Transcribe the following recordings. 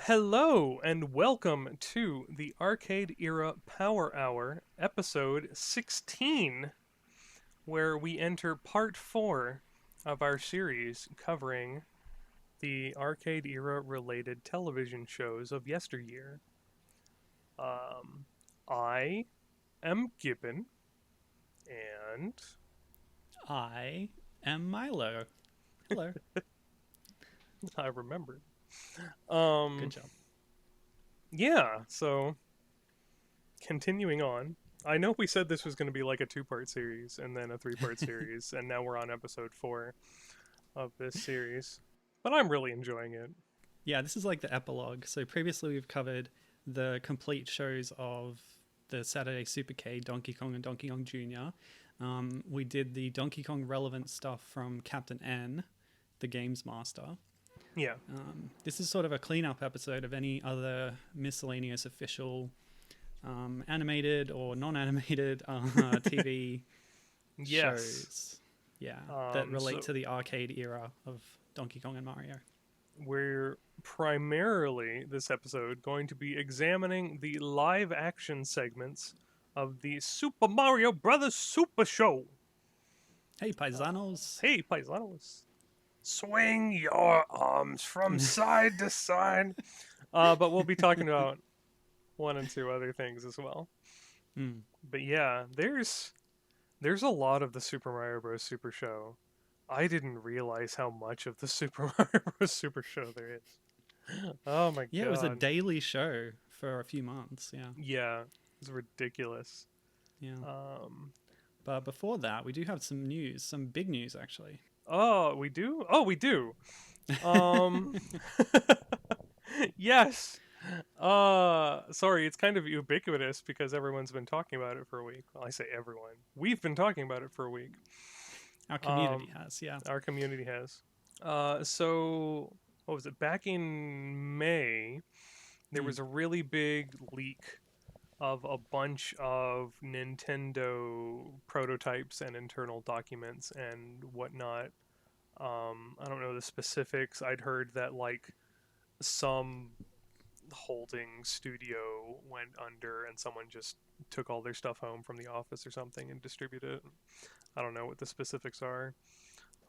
Hello and welcome to the Arcade Era Power Hour, episode 16, where we enter part 4 of our series covering the Arcade Era related television shows of yesteryear. I am Gibbon, and I am Milo. Hello. I remembered. Good Um, job. yeah, so continuing on. I know we said this was going to be like a two-part series and then a three-part series, and now we're on episode 4 of this series. But I'm really enjoying it. Yeah, this is like the epilogue. So previously we've covered the complete shows of the Saturday Supercade, Donkey Kong and Donkey Kong Jr. We did the Donkey Kong relevant stuff from Captain N, the Games Master. Yeah. This is sort of a cleanup episode of any other miscellaneous official animated or non-animated TV Yes. shows. Yeah, that relate So to the arcade era of Donkey Kong and Mario. we're primarily, this episode, going to be examining the live-action segments of the Super Mario Brothers Super Show. Hey, paisanos. Hey, paisanos. Swing your arms from side to side. But we'll be talking about one and two other things as well. Mm. But yeah, there's a lot of the Super Mario Bros. Super Show. I didn't realize how much of the Super Mario Bros. Super Show there is. Oh my Yeah, god. it was a daily show for a few months. Yeah, Yeah, it's ridiculous. yeah. Um, But before that, we do have some news, some big news actually. oh, we do? Oh, we do. Um, yes. Sorry, it's kind of ubiquitous because everyone's been talking about it for a week. Well, I say everyone. We've been talking about it for a week. Our community has, yeah. Our community has. What was it? Back in May, there Mm. was a really big leak of a bunch of Nintendo prototypes and internal documents and whatnot. I don't know the specifics. I'd heard that like some holding studio went under and someone just took all their stuff home from the office or something and distributed it. I don't know what the specifics are.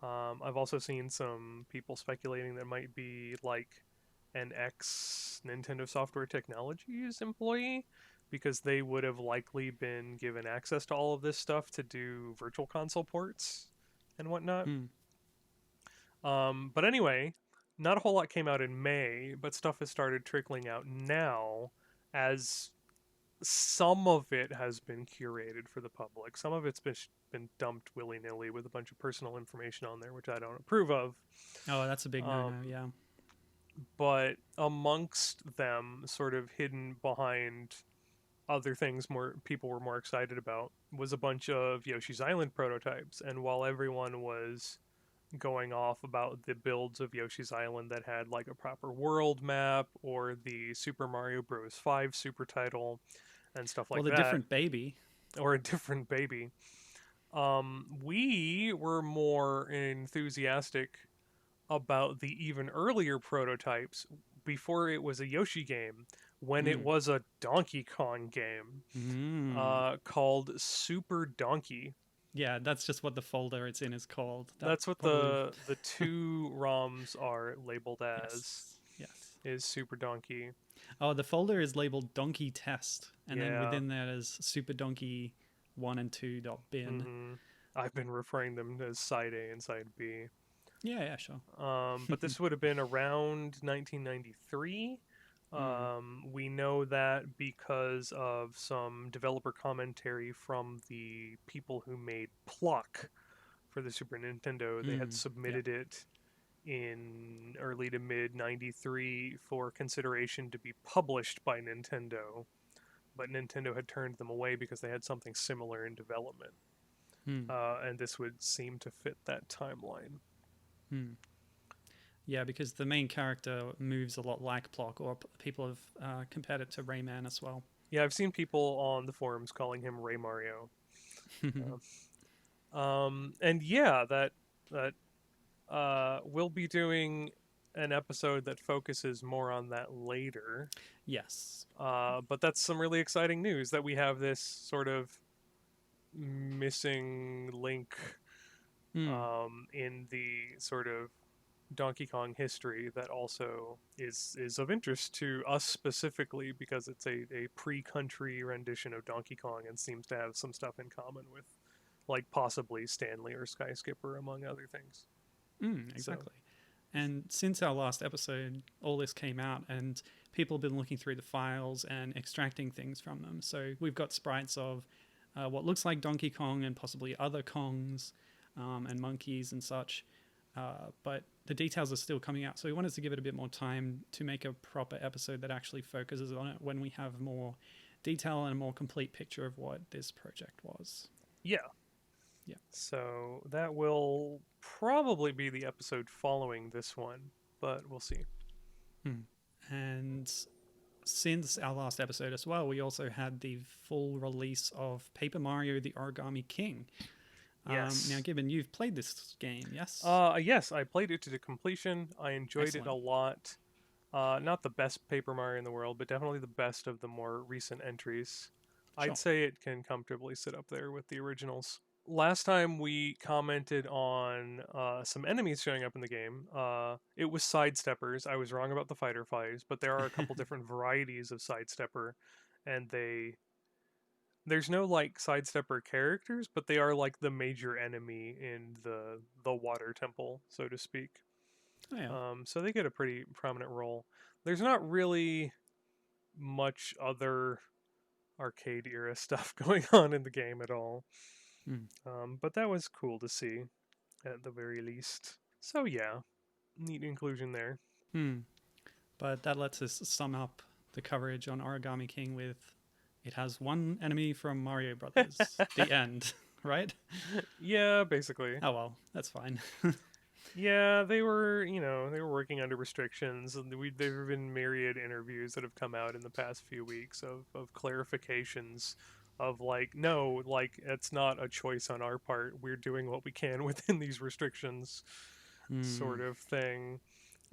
I've also seen some people speculating that might be like an ex Nintendo Software Technologies employee because they would have likely been given access to all of this stuff to do virtual console ports and whatnot. Mm. But anyway, not a whole lot came out in May, but stuff has started trickling out now as some of it has been curated for the public. Some of it's been dumped willy nilly with a bunch of personal information on there, which I don't approve of. Oh, that's a big no-no. Um, Yeah. but amongst them, sort of hidden behind other things more people were more excited about, was a bunch of Yoshi's Island prototypes. And while everyone was going off about the builds of Yoshi's Island that had like a proper world map or the Super Mario Bros. 5 super title and stuff Well, like the that, different baby. or a different baby. We were more enthusiastic about the even earlier prototypes before it was a Yoshi game, when it Mm. was a Donkey Kong game Mm. called Super Donkey. Yeah, that's just what the folder it's in is called. That That's what probably. the two ROMs are labeled as, Yes. Yes. is Super Donkey. Oh, the folder is labeled Donkey Test, and then Yeah. within that is Super Donkey 1 and 2.bin. I've been referring them as Side A and Side B. Yeah, yeah, sure. But this would have been around 1993. Mm. We know that because of some developer commentary from the people who made Pluck for the Super Nintendo. They had Mm. Yeah. submitted it in early to mid 93 for consideration to be published by Nintendo, but Nintendo had turned them away because they had something similar in development. Mm. And this would seem to fit that timeline. Mm. Yeah, because the main character moves a lot like Plock, or people have compared it to Rayman as well. Yeah, I've seen people on the forums calling him Ray Mario. And yeah, that we'll be doing an episode that focuses more on that later. Yes. But that's some really exciting news that we have this sort of missing link Hmm. in the sort of Donkey Kong history that also is of interest to us specifically because it's a pre-country rendition of Donkey Kong and seems to have some stuff in common with like possibly Stanley or Sky Skipper among other things. So Exactly. And since our last episode, all this came out, and people have been looking through the files and extracting things from them. So we've got sprites of what looks like Donkey Kong and possibly other Kongs and monkeys and such. But the details are still coming out. So we wanted to give it a bit more time to make a proper episode that actually focuses on it when we have more detail and a more complete picture of what this project was. yeah. Yeah. So that will probably be the episode following this one, but we'll see. And since our last episode as well, we also had the full release of Paper Mario: The Origami King. Yes. Now, Gibbon, you've played this game, yes? Yes, I played it to completion. I enjoyed it a Excellent. lot. Not the best Paper Mario in the world, but definitely the best of the more recent entries. Sure. I'd say it can comfortably sit up there with the originals. Last time we commented on some enemies showing up in the game. It was sidesteppers. I was wrong about the fighter flies, but there are a couple different varieties of sidestepper, and there's no like sidestepper characters, but they are like the major enemy in the water temple, so to speak. Oh, yeah. So they get a pretty prominent role. There's not really much other arcade era stuff going on in the game at all. But that was cool to see, at the very least. So yeah, neat inclusion there. Hmm. But that lets us sum up the coverage on Origami King with it has one enemy from Mario Brothers. The end, right? Yeah, basically. Oh, well, that's fine. Yeah, they were working under restrictions, and there have been myriad interviews that have come out in the past few weeks of clarifications of like, no, like it's not a choice on our part. We're doing what we can within these restrictions, sort of thing.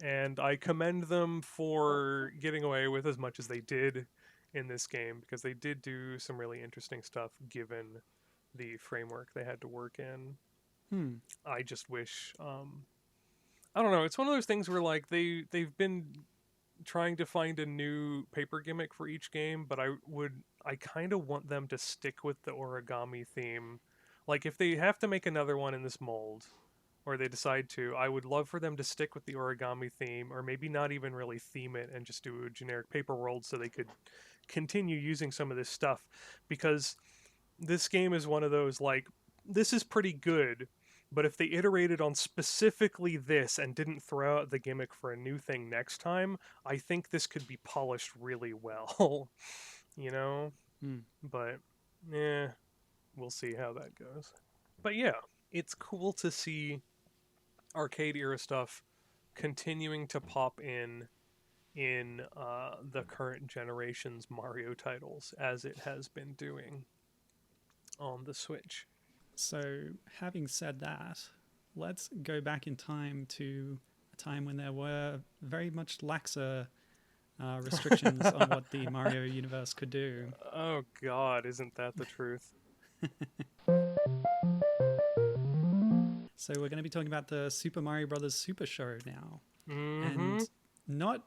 And I commend them for getting away with as much as they did in this game because they did do some really interesting stuff given the framework they had to work in. I just wish I don't know. It's one of those things where like they've been trying to find a new paper gimmick for each game, but I kind of want them to stick with the origami theme. Like if they have to make another one in this mold, or they decide to, I would love for them to stick with the origami theme, or maybe not even really theme it and just do a generic paper world so they could continue using some of this stuff, because this game is one of those like this is pretty good, but if they iterated on specifically this and didn't throw out the gimmick for a new thing next time, I think this could be polished really well. you know? But, we'll see how that goes. But yeah, it's cool to see arcade era stuff continuing to pop in the current generation's Mario titles as it has been doing on the Switch. So, having said that, let's go back in time to a time when there were very much laxer restrictions on what the Mario universe could do. Oh God, isn't that the truth? So, we're going to be talking about the Super Mario Brothers Super Show now. Mm-hmm. And not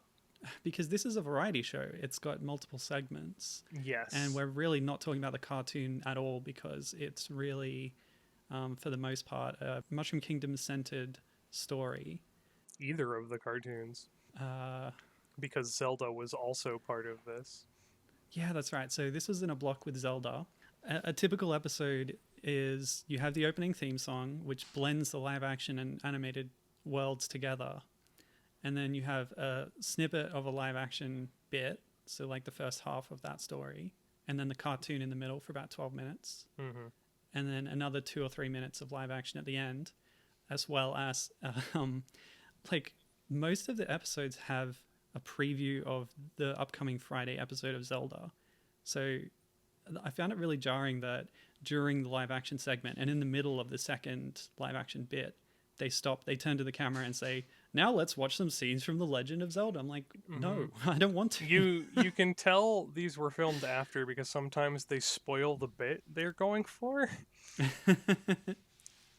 because this is a variety show, it's got multiple segments. Yes. And we're really not talking about the cartoon at all because it's really, for the most part, a Mushroom Kingdom centered story. Either of the cartoons. Because Zelda was also part of this. Yeah, that's right. So this was in a block with Zelda. A typical episode is you have the opening theme song, which blends the live action and animated worlds together. And then you have a snippet of a live action bit, so like the first half of that story, and then the cartoon in the middle for about 12 minutes. Mm-hmm. And then another 2 or 3 minutes of live action at the end, as well as like most of the episodes have a preview of the upcoming Friday episode of Zelda. So I found it really jarring that during the live action segment and in the middle of the second live action bit, they stop, they turn to the camera and say, now let's watch some scenes from The Legend of Zelda. I'm like, no, I don't want to. You can tell these were filmed after because sometimes they spoil the bit they're going for.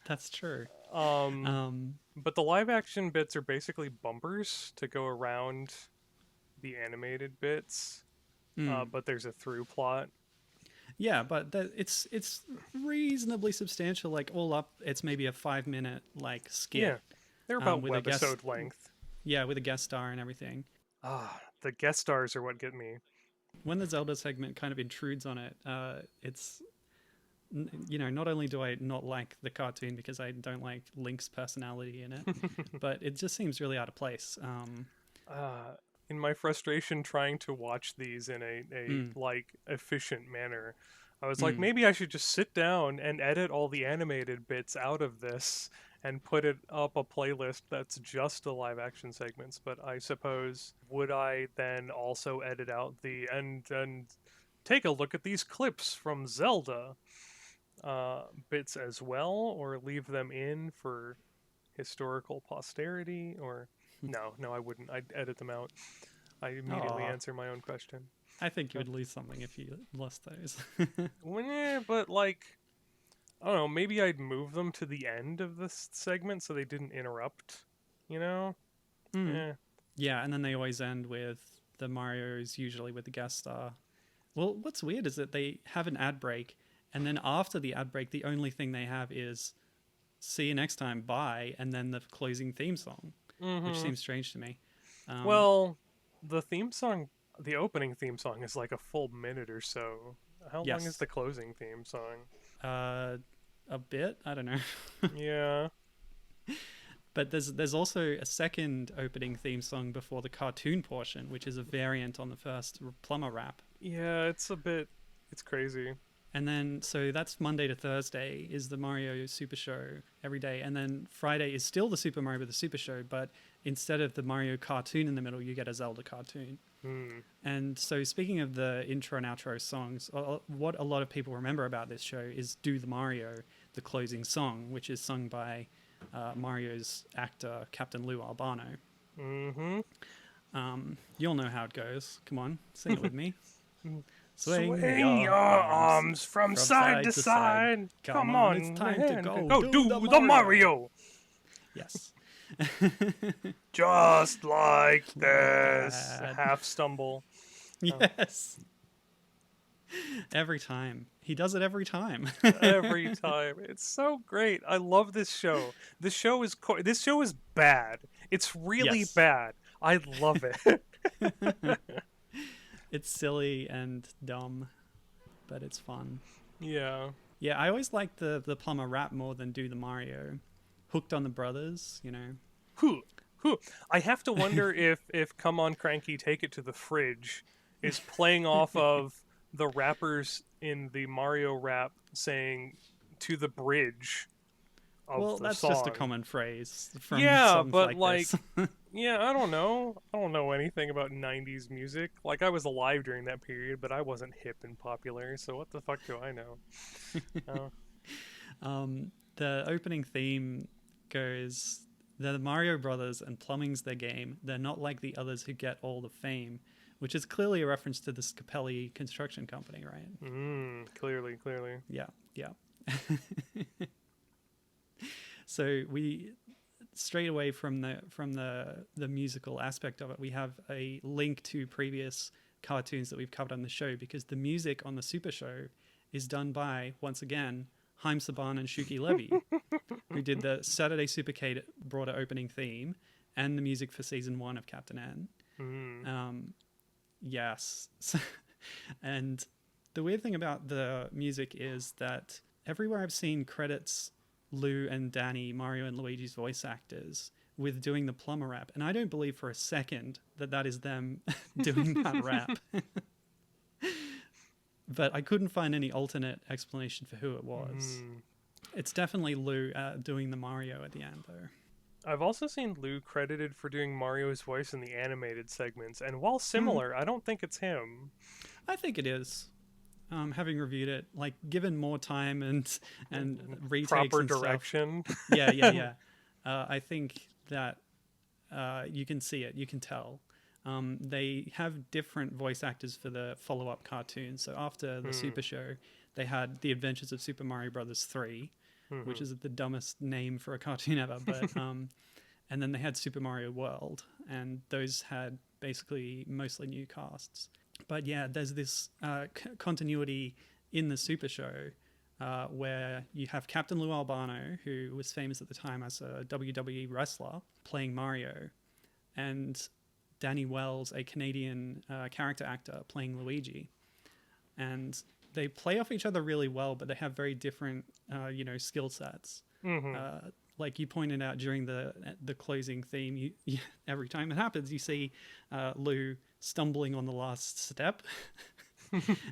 That's true. But the live action bits are basically bumpers to go around the animated bits. But there's a through plot. Yeah, but it's reasonably substantial. Like all up, it's maybe a 5-minute like skit. Yeah, they're about with a webisode length. Yeah, with a guest star and everything. The guest stars are what get me. When the Zelda segment kind of intrudes on it, it's, you know, not only do I not like the cartoon because I don't like Link's personality in it, but it just seems really out of place. In my frustration trying to watch these in a like efficient manner, I was like, maybe I should just sit down and edit all the animated bits out of this and put it up a playlist that's just the live action segments. But I suppose, would I then also edit out the and take a look at these clips from Zelda bits as well, or leave them in for historical posterity? Or no, I wouldn't. I'd edit them out. I immediately answer my own question. I think you would lose something if you lost those. Well, yeah, but like, I don't know, maybe I'd move them to the end of this segment so they didn't interrupt, you know? Yeah, and then they always end with the Marios, usually with the guest star. Well, what's weird is that they have an ad break, and then after the ad break, the only thing they have is "see you next time, bye," and then the closing theme song, which seems strange to me. Well, the theme song, the opening theme song is like a full minute or so. How long is the closing theme song? A bit, I don't know. Yeah. But there's also a second opening theme song before the cartoon portion, which is a variant on the first Plummer rap. Yeah, it's crazy. And then, so that's Monday to Thursday is the Mario Super Show every day. And then Friday is still the Super Mario Bros. Super Show, but instead of the Mario cartoon in the middle, you get a Zelda cartoon. And so speaking of the intro and outro songs, what a lot of people remember about this show is Do the Mario, the closing song, which is sung by Mario's actor, Captain Lou Albano. You'll know how it goes. Come on, sing it with me. Swing your arms from side to side. Come on, it's time to go. Go do the Mario. Yes. Just like this. Half stumble. Yes. Every time. He does it every time. Every time. It's so great. I love this show. This show is bad. It's really bad. I love it. It's silly and dumb, but it's fun. Yeah. Yeah, I always liked the Plummer rap more than Do the Mario. Hooked on the Brothers, you know. I have to wonder if Come On Cranky, Take It to the Fridge is playing off of the rappers in the Mario rap saying to the bridge of well, the that's song. just a common phrase from yeah, songs but like this. Yeah, I don't know. I don't know anything about 90s music. Like, I was alive during that period, but I wasn't hip and popular, so what the fuck do I know? The opening theme goes, the Mario Brothers and plumbing's their game. They're not like the others who get all the fame, which is clearly a reference to the Scapelli construction company, right? Clearly. Yeah. So we straight away from the musical aspect of it, we have a link to previous cartoons that we've covered on the show, because the music on the Super Show is done by, once again, Haim Saban and Shuki Levy, who did the Saturday Supercade broader opening theme and the music for season 1 of Captain N. Yes. And the weird thing about the music is that everywhere I've seen credits Lou and Danny, Mario and Luigi's voice actors, with doing the Plummer rap, and I don't believe for a second that is them doing that rap. But I couldn't find any alternate explanation for who it was. It's definitely Lou doing the Mario at the end, though. I've also seen Lou credited for doing Mario's voice in the animated segments, and while similar, I don't think it's him. I think it is. Having reviewed it, like given more time and retakes proper and direction. Stuff. Yeah. I think that you can see it, you can tell. They have different voice actors for the follow-up cartoons. So after the Super Show, they had The Adventures of Super Mario Brothers 3, which is the dumbest name for a cartoon ever. But and then they had Super Mario World, and those had basically mostly new casts. But yeah, there's this continuity in the Super Show where you have Captain Lou Albano, who was famous at the time as a WWE wrestler, playing Mario, and Danny Wells, a Canadian character actor, playing Luigi. And they play off each other really well, but they have very different, skill sets. Like you pointed out during the closing theme, you every time it happens, you see Lou stumbling on the last step.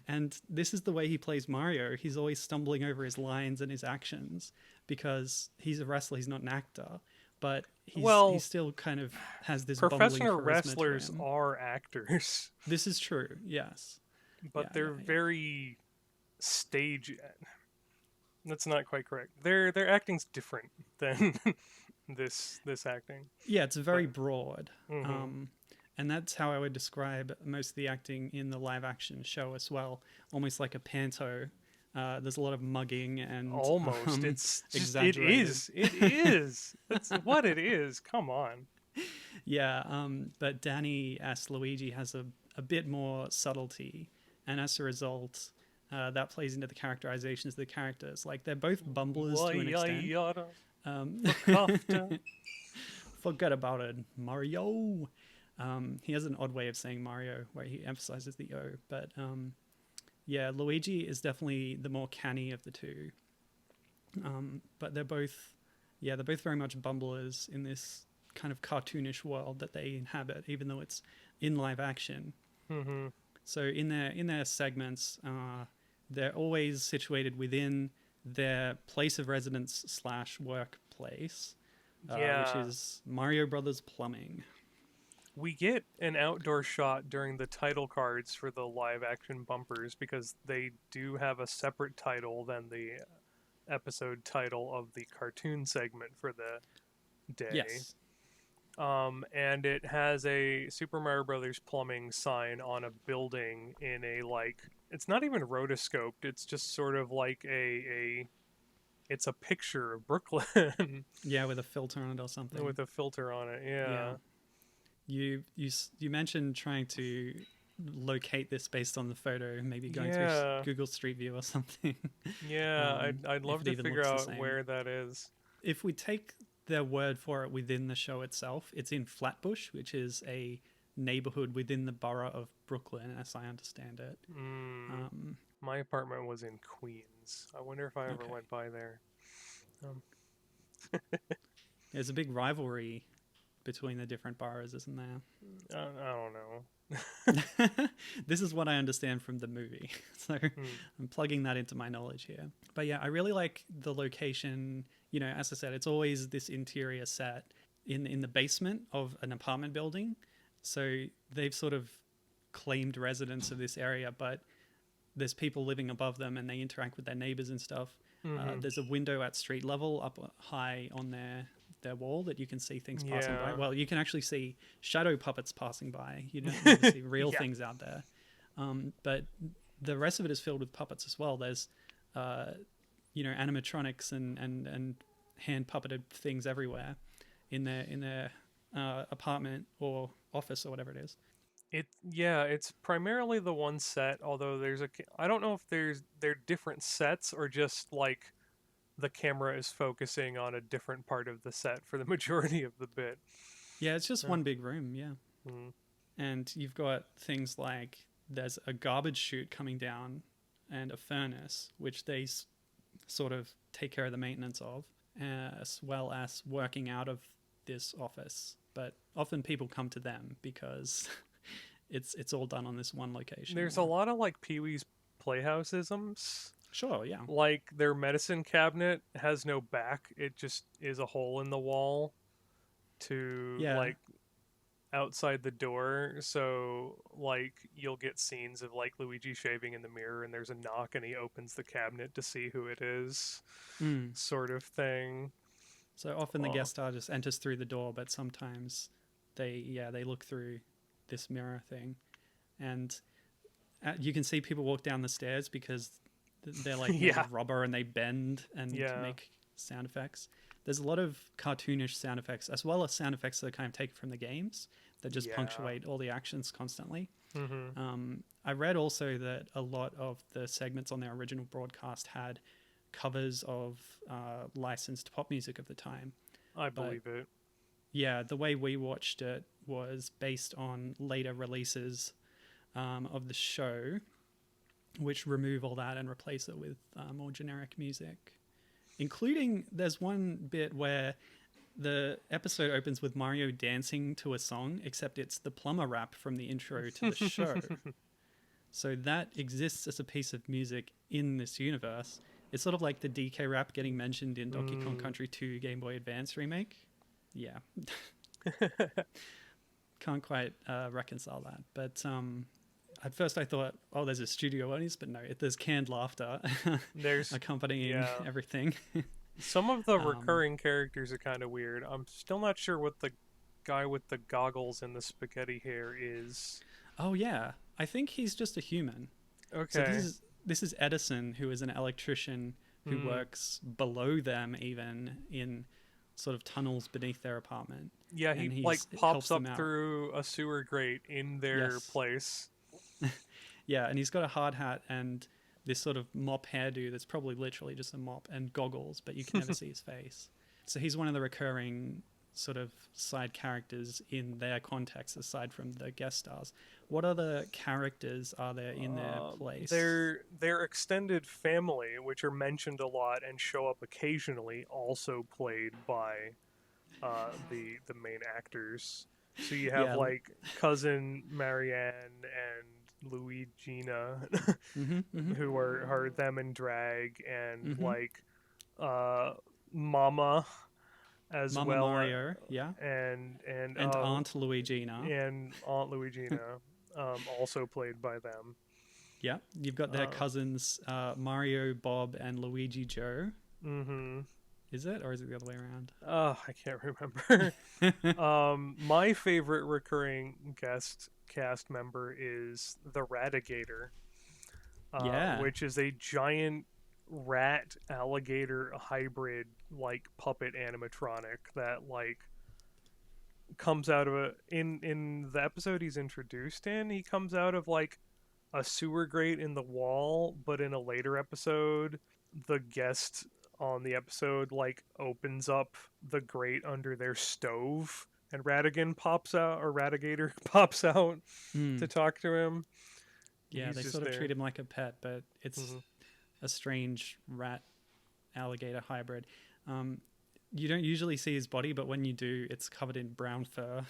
And this is the way he plays Mario. He's always stumbling over his lines and his actions because he's a wrestler, he's not an actor. But he still kind of has this professional wrestlers are actors. This is true, yes. But they're very stage... That's not quite correct. Their acting's different than this acting. Yeah, it's very broad. And that's how I would describe most of the acting in the live action show as well. Almost like a panto. There's a lot of mugging and almost it's just, it is that's what it is. Come on. Yeah, but Danny as Luigi has a bit more subtlety, and as a result that plays into the characterizations of the characters. Like, they're both bumblers to an extent. Forget about it, Mario. He has an odd way of saying Mario where he emphasizes the O, but yeah, Luigi is definitely the more canny of the two. But they're both very much bumblers in this kind of cartoonish world that they inhabit, even though it's in live action. So in their segments, they're always situated within their place of residence / workplace, which is Mario Brothers Plumbing. We get an outdoor shot during the title cards for the live action bumpers because they do have a separate title than the episode title of the cartoon segment for the day. Yes. And it has a Super Mario Brothers Plumbing sign on a building in a, like, it's not even rotoscoped. It's just sort of like it's a picture of Brooklyn. Yeah, with a filter on it or something. With a filter on it, yeah. You mentioned trying to locate this based on the photo, maybe going through Google Street View or something. Yeah, I'd love to figure out where that is. If we take their word for it within the show itself, it's in Flatbush, which is a neighborhood within the borough of Brooklyn, as I understand it. My apartment was in Queens. I wonder if I ever went by there. There's a big rivalry between the different boroughs, isn't there? I don't know. This is what I understand from the movie. So I'm plugging that into my knowledge here. But yeah, I really like the location. You know, as I said, it's always this interior set in the basement of an apartment building. So they've sort of claimed residents of this area, but there's people living above them and they interact with their neighbors and stuff. There's a window at street level up high on their wall that you can see things passing by. Well, you can actually see shadow puppets passing by. You don't never see real things out there. But the rest of it is filled with puppets as well. There's animatronics and hand puppeted things everywhere in their apartment or office or whatever it is. It's primarily the one set, although I don't know if they're different sets or just like the camera is focusing on a different part of the set for the majority of the bit. Yeah, it's just one big room, And you've got things like there's a garbage chute coming down and a furnace, which they sort of take care of the maintenance of, as well as working out of this office. But often people come to them because it's all done on this one location. There's a lot of like Pee-wee's Playhouse-isms. Sure, yeah. Like their medicine cabinet has no back. It just is a hole in the wall to like outside the door. So like you'll get scenes of like Luigi shaving in the mirror and there's a knock and he opens the cabinet to see who it is, sort of thing. So often the guest star just enters through the door, but sometimes they look through this mirror thing, and you can see people walk down the stairs because they're like made of rubber and they bend and make sound effects. There's a lot of cartoonish sound effects, as well as sound effects that are kind of taken from the games that just punctuate all the actions constantly. I read also that a lot of the segments on their original broadcast had covers of licensed pop music of the time. I believe it. Yeah, the way we watched it was based on later releases of the show, which remove all that and replace it with more generic music. Including, there's one bit where the episode opens with Mario dancing to a song, except it's the Plumber rap from the intro to the show. So that exists as a piece of music in this universe. It's sort of like the DK rap getting mentioned in Donkey Kong Country 2 Game Boy Advance remake. Yeah. Can't quite reconcile that. But at first I thought, oh, there's a studio audience, but no, there's canned laughter there's accompanying everything. Some of the recurring characters are kind of weird. I'm still not sure what the guy with the goggles and the spaghetti hair is. Oh, yeah. I think he's just a human. Okay. So this is Edison, who is an electrician who works below them, even in sort of tunnels beneath their apartment. Yeah, he like pops up through a sewer grate in their place. Yeah, and he's got a hard hat and this sort of mop hairdo that's probably literally just a mop, and goggles, but you can never see his face. So he's one of the recurring sort of side characters in their context, aside from the guest stars. What other characters are there in their place? Their extended family, which are mentioned a lot and show up occasionally, also played by the main actors. So you have like cousin Marianne and Luigina, who are them in drag, and like Mama as Mama well, Mario, and Aunt Luigina, and Aunt Luigina, also played by them. Yeah, you've got their cousins Mario, Bob, and Luigi Joe. Is it, or is it the other way around? Oh, I can't remember. My favorite recurring guest cast member is the Ratigator, which is a giant rat alligator hybrid like puppet animatronic that like comes out of in the episode he's introduced in. He comes out of like a sewer grate in the wall, but in a later episode, the guest on the episode like opens up the grate under their stove, and Ratigator pops out to talk to him. Yeah, they sort of treat him like a pet, but it's a strange rat alligator hybrid. You don't usually see his body, but when you do, it's covered in brown fur.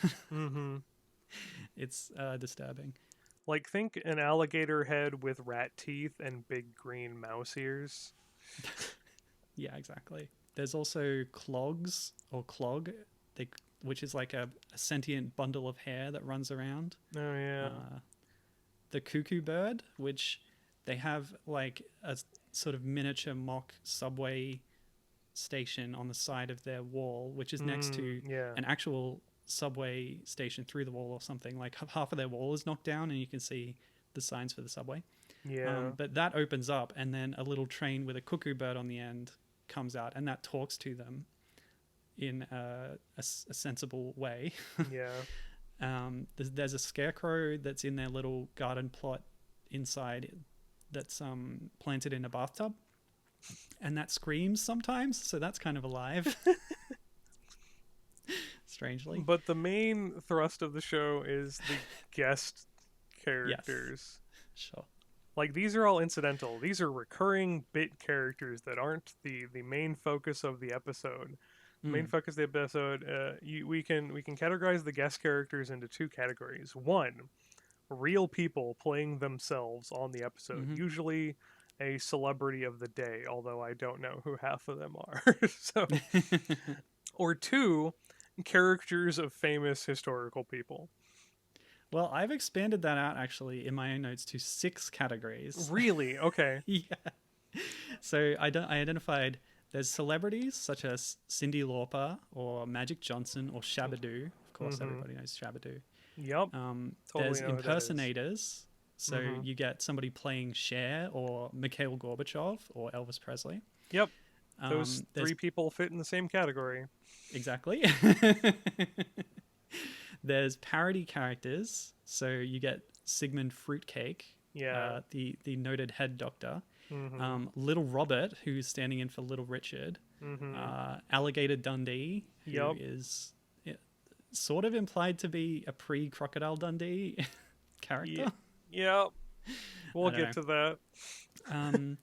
It's disturbing. Like, think an alligator head with rat teeth and big green mouse ears. Yeah, exactly. There's also Clogs, or Clog, which is like a sentient bundle of hair that runs around. Oh, yeah. The Cuckoo Bird, which they have like a sort of miniature mock subway station on the side of their wall, which is next to an actual subway station through the wall or something. Like half of their wall is knocked down and you can see the signs for the subway. Yeah. But that opens up, and then a little train with a cuckoo bird on the end comes out, and that talks to them in a sensible way. Yeah. There's a scarecrow that's in their little garden plot inside that's planted in a bathtub, and that screams sometimes, so that's kind of alive. Strangely. But the main thrust of the show is the guest characters. Yes. Sure. Like, these are all incidental. These are recurring bit characters that aren't the main focus of the episode. The main focus of the episode, we can categorize the guest characters into two categories. One, real people playing themselves on the episode, usually a celebrity of the day, although I don't know who half of them are. So, or two, characters of famous historical people. Well, I've expanded that out actually in my own notes to 6 categories. Really? Okay. Yeah. So I identified there's celebrities such as Cyndi Lauper or Magic Johnson or Shabba-Doo. Of course, Mm-hmm. everybody knows Shabadoo. Yep. There's Totally know who that is. impersonators. So Mhm. you get somebody playing Cher or Mikhail Gorbachev or Elvis Presley. Yep. Those There's three people fit in the same category. exactly. There's parody characters. So you get Sigmund Fruitcake, Yeah. the noted head doctor. Mm-hmm. Little Robert, who's standing in for Little Richard. Mm-hmm. Alligator Dundee, who Yep. is sort of implied to be a pre-Crocodile Dundee character. Yep. I We'll don't get to that. know.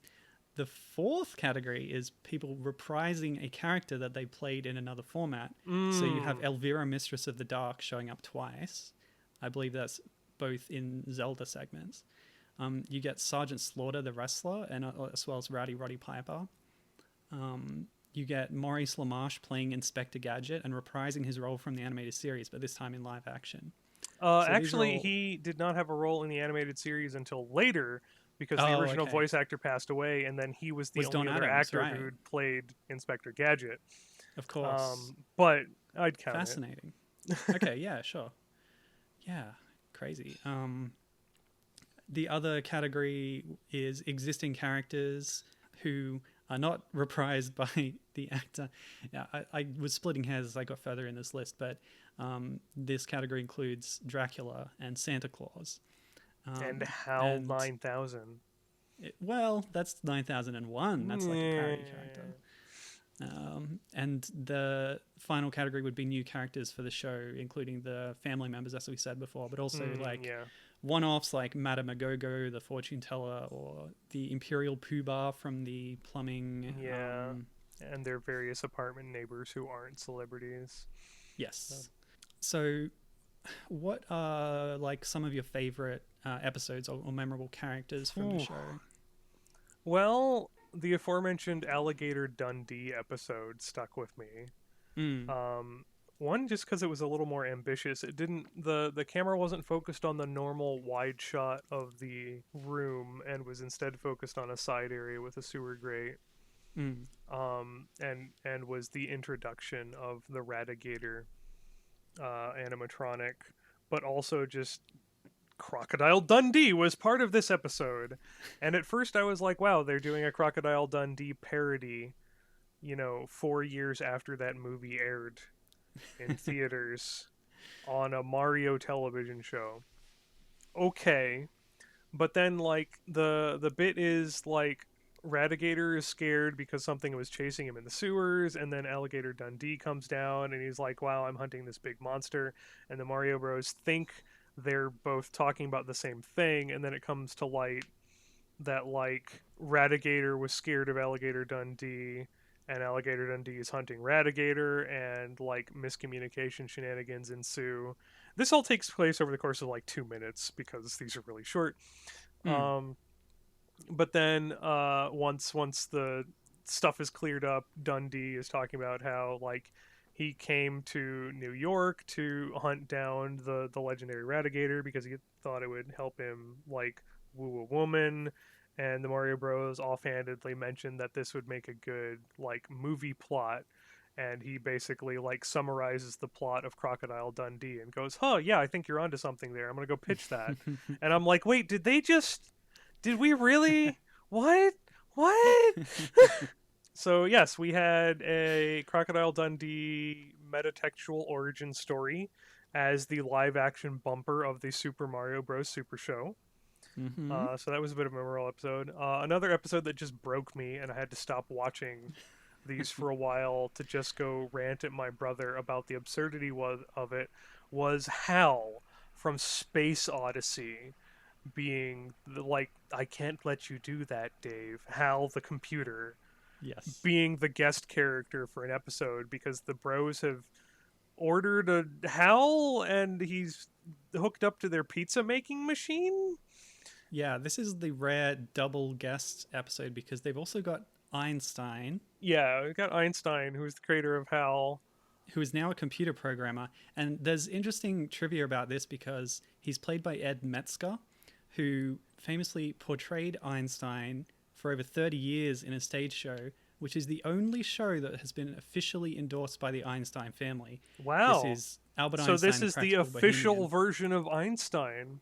The fourth category is people reprising a character that they played in another format. So you have Elvira, Mistress of the Dark, showing up twice. I believe that's both in Zelda segments. You get Sergeant Slaughter, the wrestler, and as well as Rowdy Roddy Piper. You get Maurice LaMarche playing Inspector Gadget and reprising his role from the animated series, but this time in live action. Actually, he did not have a role in the animated series until later because the original voice actor passed away, and then he was the only other actor who'd played Inspector Gadget. Of course. But I'd count Fascinating. Okay, yeah, sure. Yeah, crazy. The other category is existing characters who are not reprised by the actor. Yeah, I was splitting hairs as I got further in this list, but this category includes Dracula and Santa Claus. And HAL 9000. Well, that's 9001. That's like a parody character. And the final category would be new characters for the show, including the family members, as we said before, but also one-offs like Madame Agogo, the fortune teller, or the Imperial Poobah from the plumbing. Yeah, and their various apartment neighbors who aren't celebrities. Yes. So what are like some of your favorite episodes or memorable characters from the show? Well, the aforementioned Alligator Dundee episode stuck with me. One, just because it was a little more ambitious. It didn't the camera wasn't focused on the normal wide shot of the room and was instead focused on a side area with a sewer grate. And was the introduction of the Radigator animatronic, but also just Crocodile Dundee was part of this episode. And at first I was like, wow, they're doing a Crocodile Dundee parody, 4 years after that movie aired in theaters on a Mario television show. Okay. But then like the bit is like Radigator is scared because something was chasing him in the sewers, and then Alligator Dundee comes down and he's like, wow, I'm hunting this big monster. And the Mario Bros think they're both talking about the same thing, and then it comes to light that like Radigator was scared of Alligator Dundee and Alligator Dundee is hunting Radigator, and like miscommunication shenanigans ensue. This all takes place over the course of like 2 minutes because these are really short. But then once the stuff is cleared up, Dundee is talking about how like he came to New York to hunt down the legendary Radigator because he thought it would help him like woo a woman. And the Mario Bros offhandedly mentioned that this would make a good like movie plot, and he basically like summarizes the plot of Crocodile Dundee and goes, "Huh, yeah, I think you're onto something there. I'm gonna go pitch that." And I'm like, "Wait, did we really? What? So yes, we had a Crocodile Dundee metatextual origin story as the live action bumper of the Super Mario Bros. Super Show. So that was a bit of a memorable episode. Another episode that just broke me, and I had to stop watching these for a while to just go rant at my brother about the absurdity of it, was Hal from Space Odyssey being like, I can't let you do that, Dave. Hal the computer. Yes. Being the guest character for an episode because the bros have ordered a Hal and he's hooked up to their pizza making machine. Yeah, this is the rare double guest episode because they've also got Einstein. Yeah, we got Einstein, who's the creator of HAL. Who is now a computer programmer. And there's interesting trivia about this because he's played by Ed Metzger, who famously portrayed Einstein for over 30 years in a stage show which is the only show that has been officially endorsed by the Einstein family. This Wow. is Albert So Einstein, this the is the Practical official Bohemian. version of Einstein.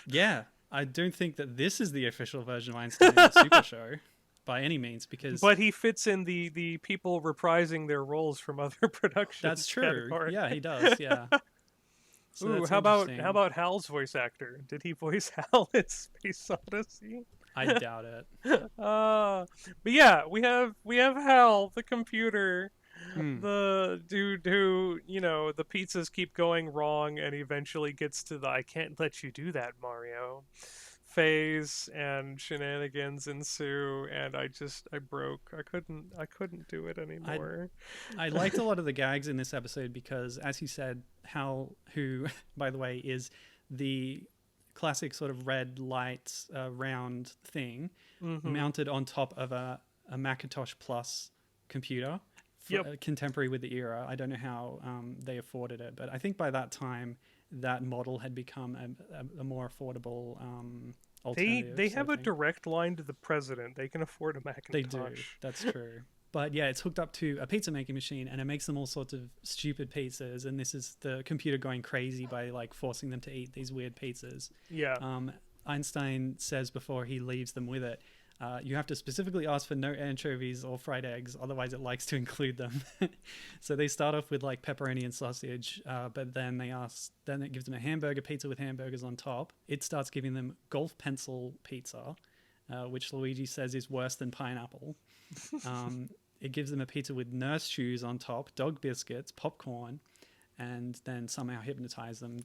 Yeah, I don't think that this is the official version of Einstein the Super Show by any means, because But he fits in the people reprising their roles from other productions that's true. category. Yeah, he does. Yeah. So Ooh, that's how interesting. about Hal's voice actor? Did he voice Hal in Space Odyssey? I doubt it. But yeah, we have Hal, the computer, Hmm. the dude who, you know, the pizzas keep going wrong and eventually gets to the "I can't let you do that, Mario" phase, and shenanigans ensue, and I broke. I couldn't do it I anymore. I liked a lot of the gags in this episode because, as you said, Hal, who, by the way, is the classic sort of red light round thing Mm-hmm. mounted on top of a Macintosh Plus computer, Yep. contemporary with the era. I don't know how they afforded it, but I think by that time that model had become a more affordable alternative They sort have of a thing. direct line to the president. They can afford a They do. Macintosh. That's true. But yeah, it's hooked up to a pizza making machine and it makes them all sorts of stupid pizzas. And this is the computer going crazy by like forcing them to eat these weird pizzas. Yeah. Um, Einstein says before he leaves them with it, you have to specifically ask for no anchovies or fried eggs, otherwise it likes to include them. So they start off with like pepperoni and sausage, but then then it gives them a hamburger pizza with hamburgers on top. It starts giving them golf pencil pizza, which Luigi says is worse than pineapple. It gives them a pizza with nurse shoes on top, dog biscuits, popcorn, and then somehow hypnotize them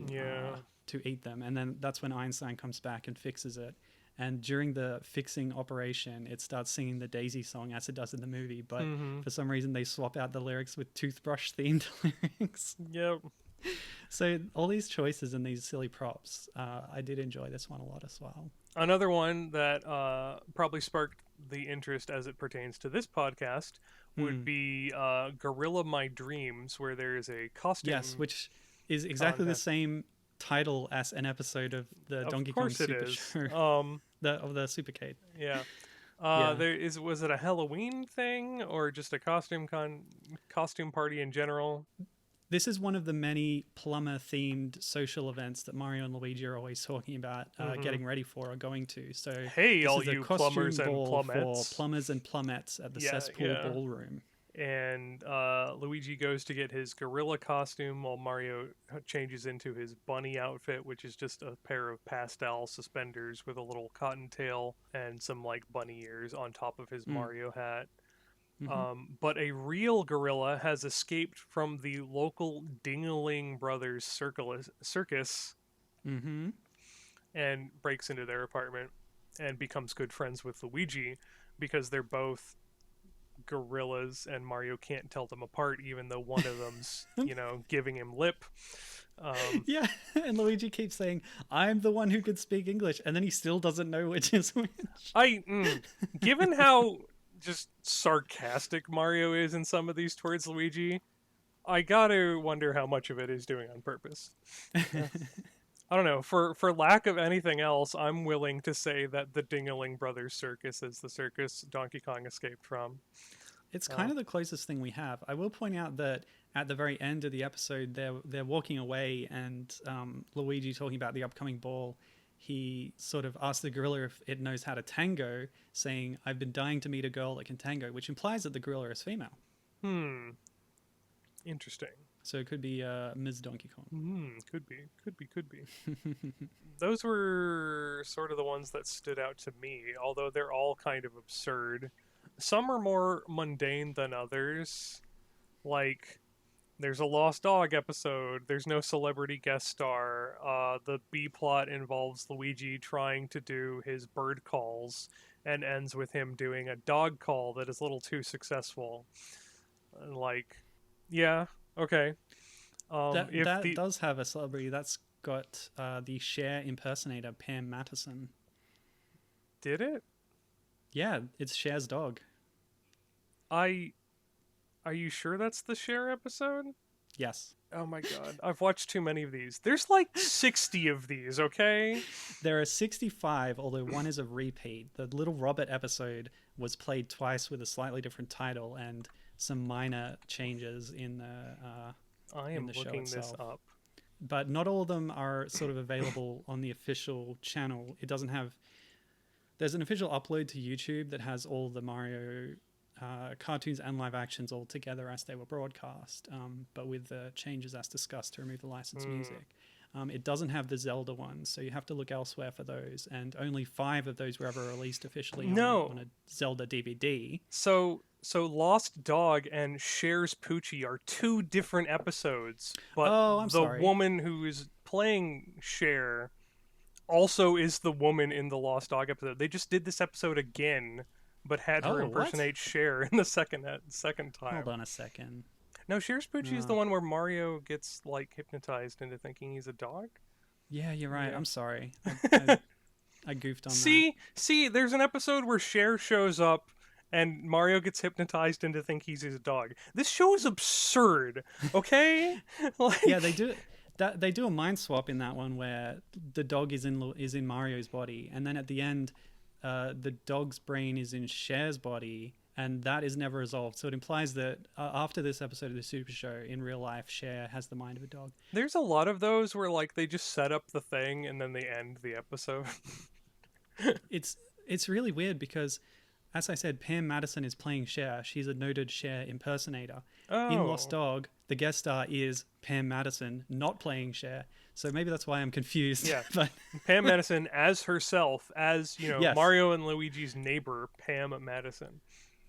Yeah. to eat them. And then that's when Einstein comes back and fixes it. And during the fixing operation, it starts singing the Daisy song as it does in the movie. But Mm-hmm. for some reason, they swap out the lyrics with toothbrush themed lyrics. Yep. So all these choices and these silly props, I did enjoy this one a lot as well. Another one that probably sparked the interest as it pertains to this podcast would Hmm. be Gorilla My Dreams, where there is a Yes, costume which is exactly the contest. same title as an episode of the Of Donkey Kong course it Super is. Show, of the Supercade. Yeah. Yeah. There is was it a Halloween thing or just a costume party in general? This is one of the many plumber themed social events that Mario and Luigi are always talking about Hmm. getting ready for or going to. So Hey, this all is a you costume plumbers and ball for plumettes. plumbers and plumettes at the Yeah, Cesspool yeah. Ballroom. And Luigi goes to get his gorilla costume while Mario changes into his bunny outfit, which is just a pair of pastel suspenders with a little cottontail and some like bunny ears on top of his Mm. Mario hat. Hmm. But a real gorilla has escaped from the local Dingaling Brothers circus Hmm. and breaks into their apartment and becomes good friends with Luigi because they're both gorillas and Mario can't tell them apart, even though one of them's, you know, giving him lip. Um, Yeah, and Luigi keeps saying, "I'm the one who could speak English," and then he still doesn't know which is which. Given how just sarcastic Mario is in some of these towards Luigi, I gotta wonder how much of it is doing on purpose. Uh, I don't know. For lack of anything else, I'm willing to say that the Dingaling Brothers circus is the circus Donkey Kong escaped from. It's Uh, kind of the closest thing we have. I will point out that at the very end of the episode, they're walking away, and Luigi talking about the upcoming ball. He sort of asks the gorilla if it knows how to tango, saying, "I've been dying to meet a girl that can tango," which implies that the gorilla is female. hmm. Interesting. So it could be Ms. Donkey Kong. Could be. Those were sort of the ones that stood out to me, although they're all kind of absurd. Some are more mundane than others. Like, there's a Lost Dog episode, there's no celebrity guest star. The B plot involves Luigi trying to do his bird calls and ends with him doing a dog call that is a little too successful. Like, yeah, okay. If That the does have a celebrity. That's got the Cher impersonator Pam Matteson. did it, Yeah, it's Cher's dog. I are you sure that's the Cher episode? Yes. Oh my god, I've watched too many of these. There's like 60 of these, okay? There are 65, although one is a repeat. The Little Robert episode was played twice with a slightly different title and some minor changes in I in am the show looking this itself. up. But not all of them are sort of available on the official channel. It doesn't have. There's an official upload to YouTube that has all the Mario cartoons and live actions all together as they were broadcast, but with the changes as discussed to remove the licensed music. It doesn't have the Zelda ones, so you have to look elsewhere for those. And only 5 of those were ever released officially on a Zelda DVD. So Lost Dog and Cher's Poochie are 2 different episodes, but I'm the sorry. woman who is playing Cher also is the woman in the Lost Dog episode. They just did this episode again, but had her impersonate Cher in the second time. Hold on a second. No, Cher's Poochie is the one where Mario gets like hypnotized into thinking he's a dog. Yeah, you're right. Yeah. I'm sorry. I goofed on that. See, there's an episode where Cher shows up and Mario gets hypnotized into think he's a dog. This show is absurd, okay? Yeah, they do. They do a mind swap in that one where the dog is in Mario's body, and then at the end, the dog's brain is in Cher's body, and that is never resolved. So it implies that after this episode of the Super Show, in real life, Cher has the mind of a dog. There's a lot of those where like they just set up the thing and then they end the episode. It's really weird because, as I said, Pam Madison is playing Cher. She's a noted Cher impersonator. Oh. In Lost Dog, the guest star is Pam Madison, not playing Cher. So maybe that's why I'm confused. Yeah. But Pam Madison as herself, as, Yes. Mario and Luigi's neighbor, Pam Madison.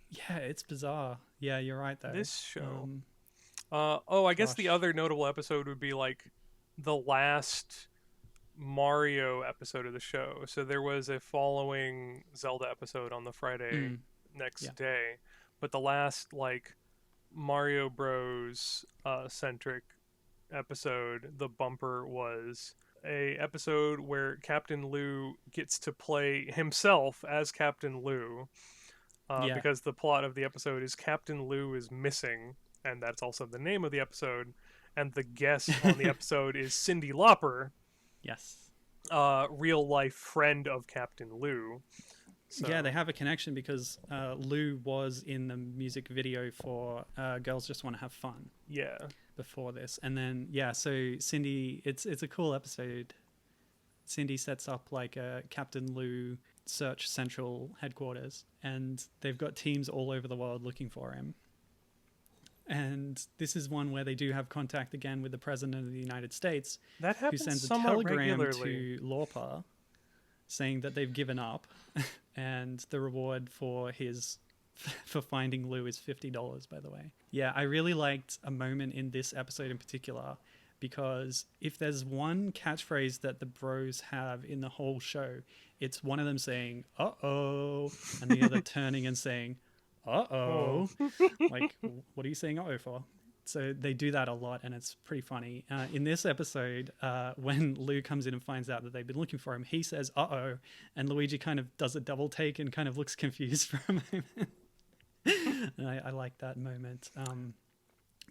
Yeah, it's bizarre. Yeah, you're right, though. This show. I guess the other notable episode would be like the last Mario episode of the show. So there was a following Zelda episode on the Friday next day, but the last like Mario Bros centric episode, the bumper was a episode where Captain Lou gets to play himself as Captain Lou. Because the plot of the episode is Captain Lou is missing, and that's also the name of the episode. And the guest on the episode is Cyndi Lauper. Yes. Real life friend of Captain Lou. So. Yeah, they have a connection because Lou was in the music video for Girls Just Want to Have Fun. Yeah. Before this. And then, so Cyndi, it's a cool episode. Cyndi sets up like a Captain Lou Search Central headquarters, and they've got teams all over the world looking for him. And this is one where they do have contact again with the President of the United States, that who sends a telegram to Lauper saying that they've given up, and the reward for finding Lou is $50, by the way. Yeah, I really liked a moment in this episode in particular, because if there's one catchphrase that the bros have in the whole show, it's one of them saying, uh-oh, and the other turning and saying, uh-oh. Like, what are you saying uh-oh for? So they do that a lot, and it's pretty funny. In this episode, when Lou comes in and finds out that they've been looking for him, he says, uh-oh, and Luigi kind of does a double take and kind of looks confused for a moment. And I like that moment.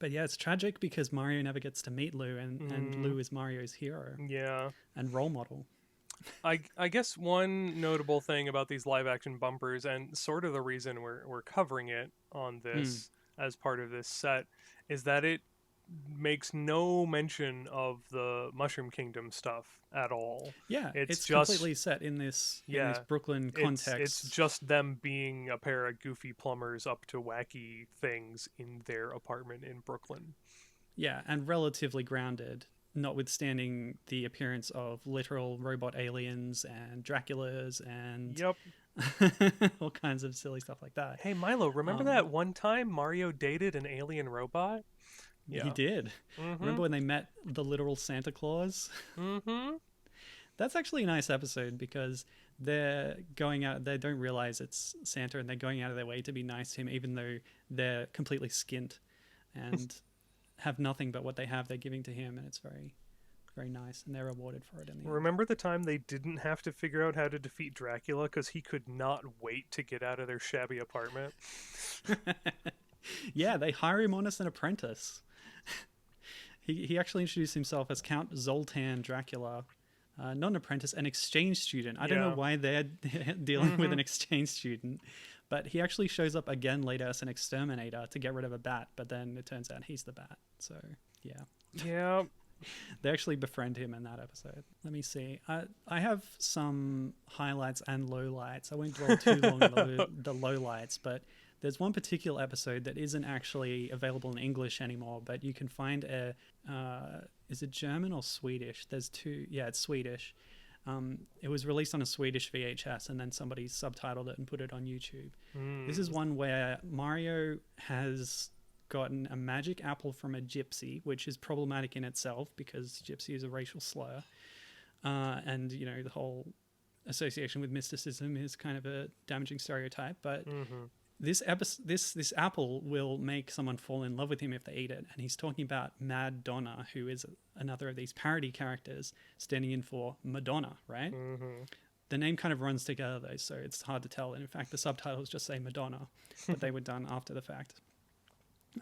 But yeah, it's tragic because Mario never gets to meet Lou, and Lou is Mario's hero. Yeah. And role model. I guess one notable thing about these live action bumpers, and sort of the reason we're covering it on this as part of this set, is that it makes no mention of the Mushroom Kingdom stuff at all. Yeah, it's just completely set in this Brooklyn context. It's just them being a pair of goofy plumbers up to wacky things in their apartment in Brooklyn. Yeah, and relatively grounded, notwithstanding the appearance of literal robot aliens and Draculas and all kinds of silly stuff like that. Hey, Milo, remember that one time Mario dated an alien robot? Yeah. He did. Remember when they met the literal Santa Claus? That's actually a nice episode because they're going out, they don't realize it's Santa, and they're going out of their way to be nice to him, even though they're completely skint and have nothing but what they have they're giving to him, and it's very, very nice, and they're rewarded for it in the end. Remember the time they didn't have to figure out how to defeat Dracula because he could not wait to get out of their shabby apartment? Yeah, they hire him on as an apprentice. he actually introduced himself as Count Zoltan Dracula, not an apprentice, an exchange student. I don't know Yeah. why they're dealing with an exchange student, but he actually shows up again later as an exterminator to get rid of a bat, but then it turns out he's the bat. So, yeah. Yeah. They actually befriend him in that episode. Let me see. I have some highlights and lowlights. I won't dwell too long on the lowlights, but there's one particular episode that isn't actually available in English anymore, but you can find is it German or Swedish? There's two. Yeah, it's Swedish. It was released on a Swedish VHS, and then somebody subtitled it and put it on YouTube. This is one where Mario has gotten a magic apple from a gypsy, which is problematic in itself because gypsy is a racial slur, and the whole association with mysticism is kind of a damaging stereotype. But this apple will make someone fall in love with him if they eat it, and he's talking about Mad Donna, who is another of these parody characters standing in for Madonna, right? The name kind of runs together though, so it's hard to tell, and in fact the subtitles just say Madonna, but they were done after the fact.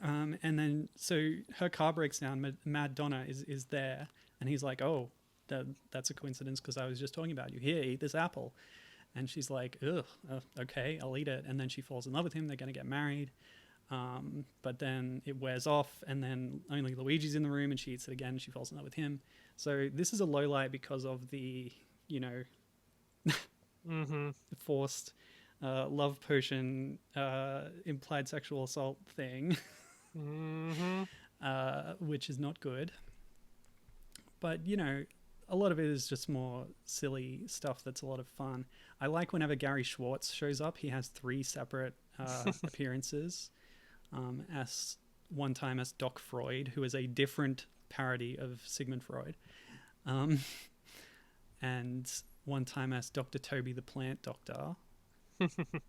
And then so her car breaks down, Mad Donna is there, and he's like, oh, that's a coincidence because I was just talking about you. Here, eat this apple. And she's like, ugh, okay, I'll eat it. And then she falls in love with him. They're going to get married. But then it wears off, and then only Luigi's in the room, and she eats it again, and she falls in love with him. So this is a low light because of the, forced love potion implied sexual assault thing, which is not good. But, a lot of it is just more silly stuff that's a lot of fun. I like whenever Gary Schwartz shows up. He has 3 separate appearances. As one time as Doc Freud, who is a different parody of Sigmund Freud. And one time as Dr. Toby the Plant Doctor.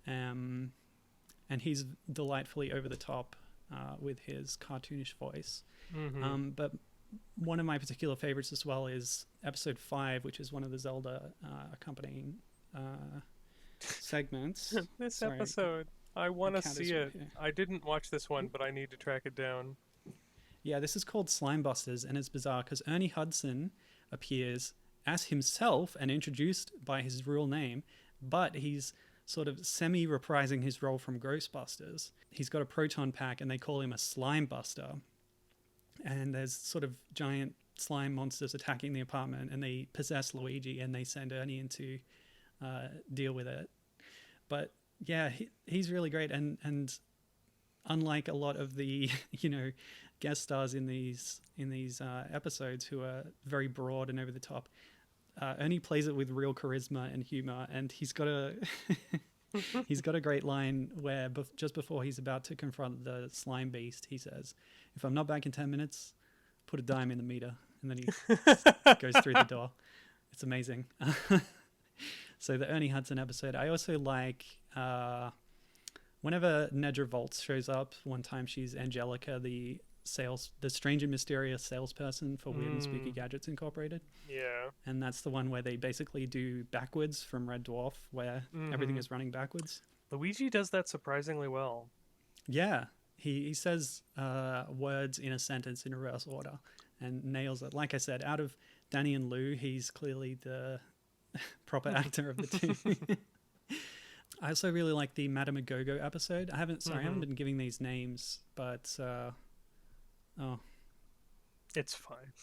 And he's delightfully over the top with his cartoonish voice. But one of my particular favorites as well is episode 5, which is one of the Zelda accompanying segments. This Sorry, episode, I want to count see is it. right here. I didn't watch this one, but I need to track it down. Yeah, this is called Slime Busters, and it's bizarre because Ernie Hudson appears as himself and introduced by his real name, but he's sort of semi-reprising his role from Ghostbusters. He's got a proton pack, and they call him a Slime Buster. And there's sort of giant slime monsters attacking the apartment, and they possess Luigi, and they send Ernie in to deal with it. But yeah, he's really great, and unlike a lot of the guest stars in these episodes who are very broad and over the top, Ernie plays it with real charisma and humor, and he's got a he's got a great line where just before he's about to confront the slime beast, he says, "If I'm not back in 10 minutes, put a dime in the meter," and then he goes through the door. It's amazing. So the Ernie Hudson episode. I also like whenever Nedra Volts shows up. One time she's Angelica, the strange and mysterious salesperson for Weird and Spooky Gadgets Incorporated. Yeah. And that's the one where they basically do backwards from Red Dwarf, where everything is running backwards. Luigi does that surprisingly well. Yeah. He says words in a sentence in reverse order and nails it. Like I said, out of Danny and Lou, he's clearly the proper actor of the two. I also really like the Madame Agogo episode. I haven't been giving these names, but It's fine.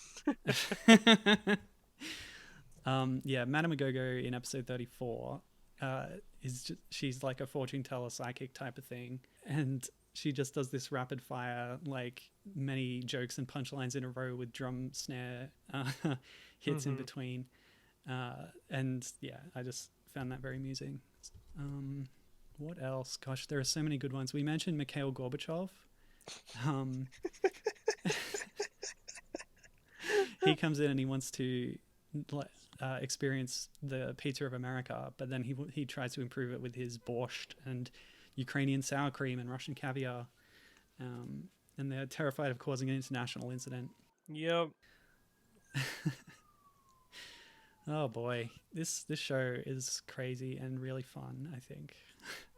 yeah, Madame Agogo in episode 34 she's like a fortune teller psychic type of thing, and she just does this rapid fire, like many jokes and punchlines in a row with drum snare hits in between. And yeah, I just found that very amusing. What else? Gosh, there are so many good ones. We mentioned Mikhail Gorbachev. He comes in and he wants to experience the pizza of America, but then he tries to improve it with his borscht and Ukrainian sour cream and Russian caviar. And they're terrified of causing an international incident. Yep. Oh boy, this show is crazy and really fun, I think.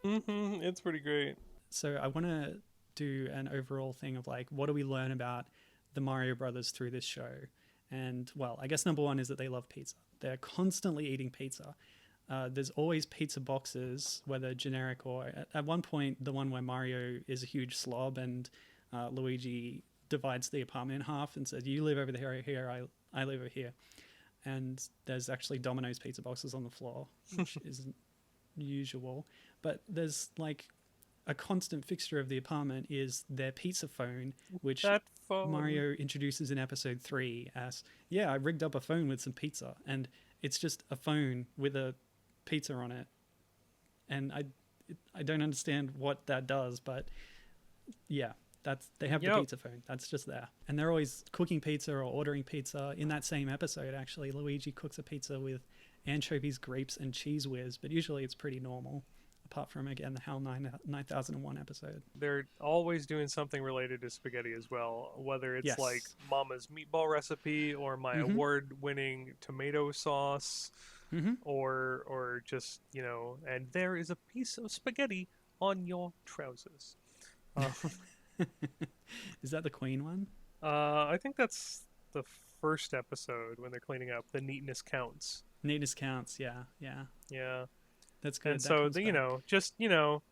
It's pretty great. So I want to do an overall thing of like, what do we learn about the Mario brothers through this show. And, well, I guess number one is that they love pizza. They're constantly eating pizza. There's always pizza boxes, whether generic or... At one point, the one where Mario is a huge slob and Luigi divides the apartment in half and says, you live over here, I live over here. And there's actually Domino's pizza boxes on the floor, which isn't usual. But there's, like... a constant fixture of the apartment is their pizza phone, which Mario introduces in episode 3 as, I rigged up a phone with some pizza, and it's just a phone with a pizza on it. And I don't understand what that does, but they have the pizza phone. That's just there. And they're always cooking pizza or ordering pizza. In that same episode, actually, Luigi cooks a pizza with anchovies, grapes, and cheese whiz, but usually it's pretty normal. Apart from, again, the HAL 9001 episode. They're always doing something related to spaghetti as well, whether it's like Mama's meatball recipe or my award-winning tomato sauce, or just, and there is a piece of spaghetti on your trousers. Is that the Queen one? I think that's the first episode when they're cleaning up. The neatness counts. Neatness counts, yeah. That's good. And so,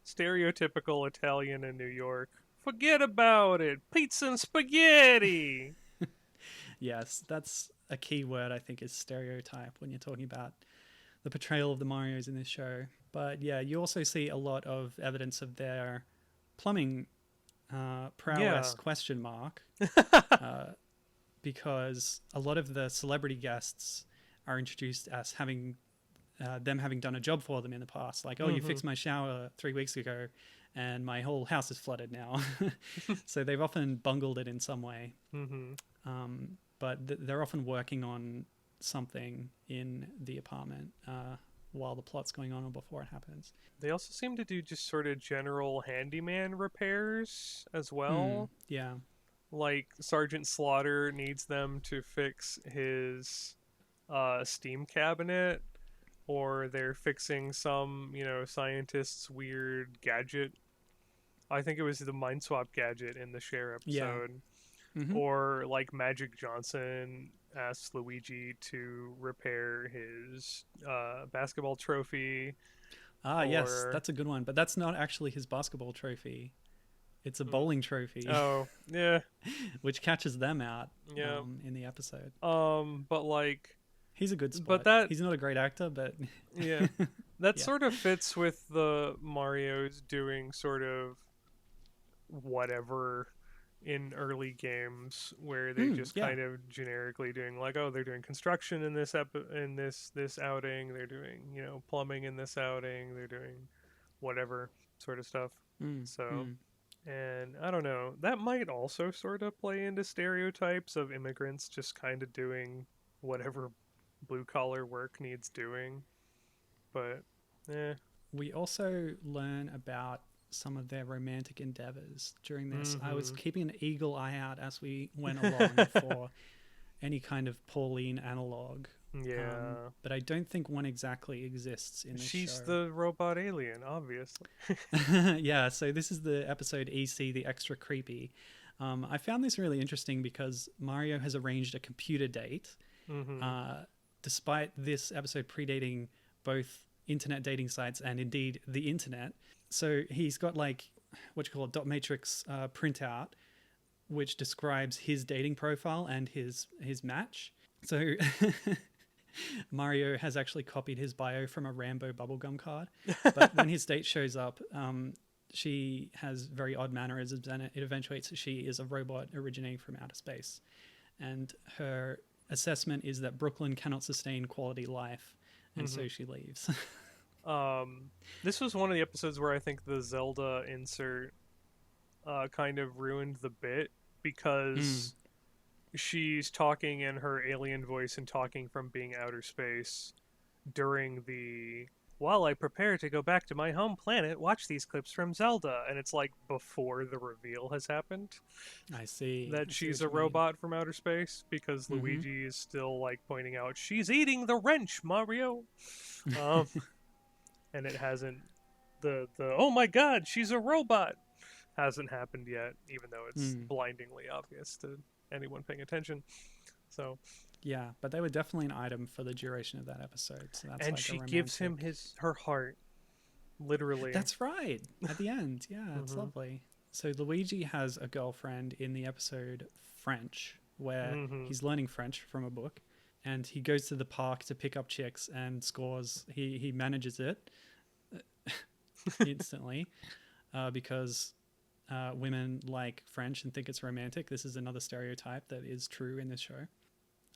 stereotypical Italian in New York. Forget about it. Pizza and spaghetti. Yes, that's a key word, I think, is stereotype when you're talking about the portrayal of the Marios in this show. But yeah, you also see a lot of evidence of their plumbing prowess, question mark. Because a lot of the celebrity guests are introduced as having... them having done a job for them in the past. Like, you fixed my shower 3 weeks ago and my whole house is flooded now. So they've often bungled it in some way. But they're often working on something in the apartment while the plot's going on or before it happens. They also seem to do just sort of general handyman repairs as well. Yeah. Like, Sergeant Slaughter needs them to fix his steam cabinet. Or they're fixing some, scientist's weird gadget. I think it was the Mind Swap gadget in the Cher episode. Yeah. Or, like, Magic Johnson asks Luigi to repair his basketball trophy. Yes, that's a good one. But that's not actually his basketball trophy. It's a bowling trophy. Oh, yeah. Which catches them out in the episode. But, like... He's a good sport. He's not a great actor, but... Yeah. That sort of fits with the Marios doing sort of whatever in early games where they just kind of generically doing like, they're doing construction in this this outing, they're doing, plumbing in this outing, they're doing whatever sort of stuff. And I don't know, that might also sort of play into stereotypes of immigrants just kind of doing whatever blue collar work needs doing, but we also learn about some of their romantic endeavors during this. I was keeping an eagle eye out as we went along for any kind of Pauline analog, but I don't think one exactly exists in this She's show. The robot alien, obviously. So this is the episode EC, the extra creepy. I found this really interesting because Mario has arranged a computer date despite this episode predating both internet dating sites and indeed the internet. So he's got like dot matrix printout, which describes his dating profile and his match. So Mario has actually copied his bio from a Rambo bubblegum card. But when his date shows up, she has very odd mannerisms, and it eventuates that she is a robot originating from outer space. And her assessment is that Brooklyn cannot sustain quality life, and so she leaves. This was one of the episodes where I think the Zelda insert kind of ruined the bit, because she's talking in her alien voice and talking from being outer space during the while I prepare to go back to my home planet, watch these clips from Zelda. And it's like before the reveal has happened. I see. That she's a robot from outer space, because Luigi is still like pointing out, she's eating the wrench, Mario. And it hasn't, the oh my god, she's a robot hasn't happened yet, even though it's blindingly obvious to anyone paying attention. So, Yeah, but they were definitely an item for the duration of that episode. So that's and like a she gives him romantic. her heart, literally. That's right. At the end. Yeah, it's Mm-hmm. lovely. So Luigi has a girlfriend in the episode French, where Mm-hmm. he's learning French from a book, and he goes to the park to pick up chicks and scores. He manages it instantly because women like French and think it's romantic. This is another stereotype that is true in this show.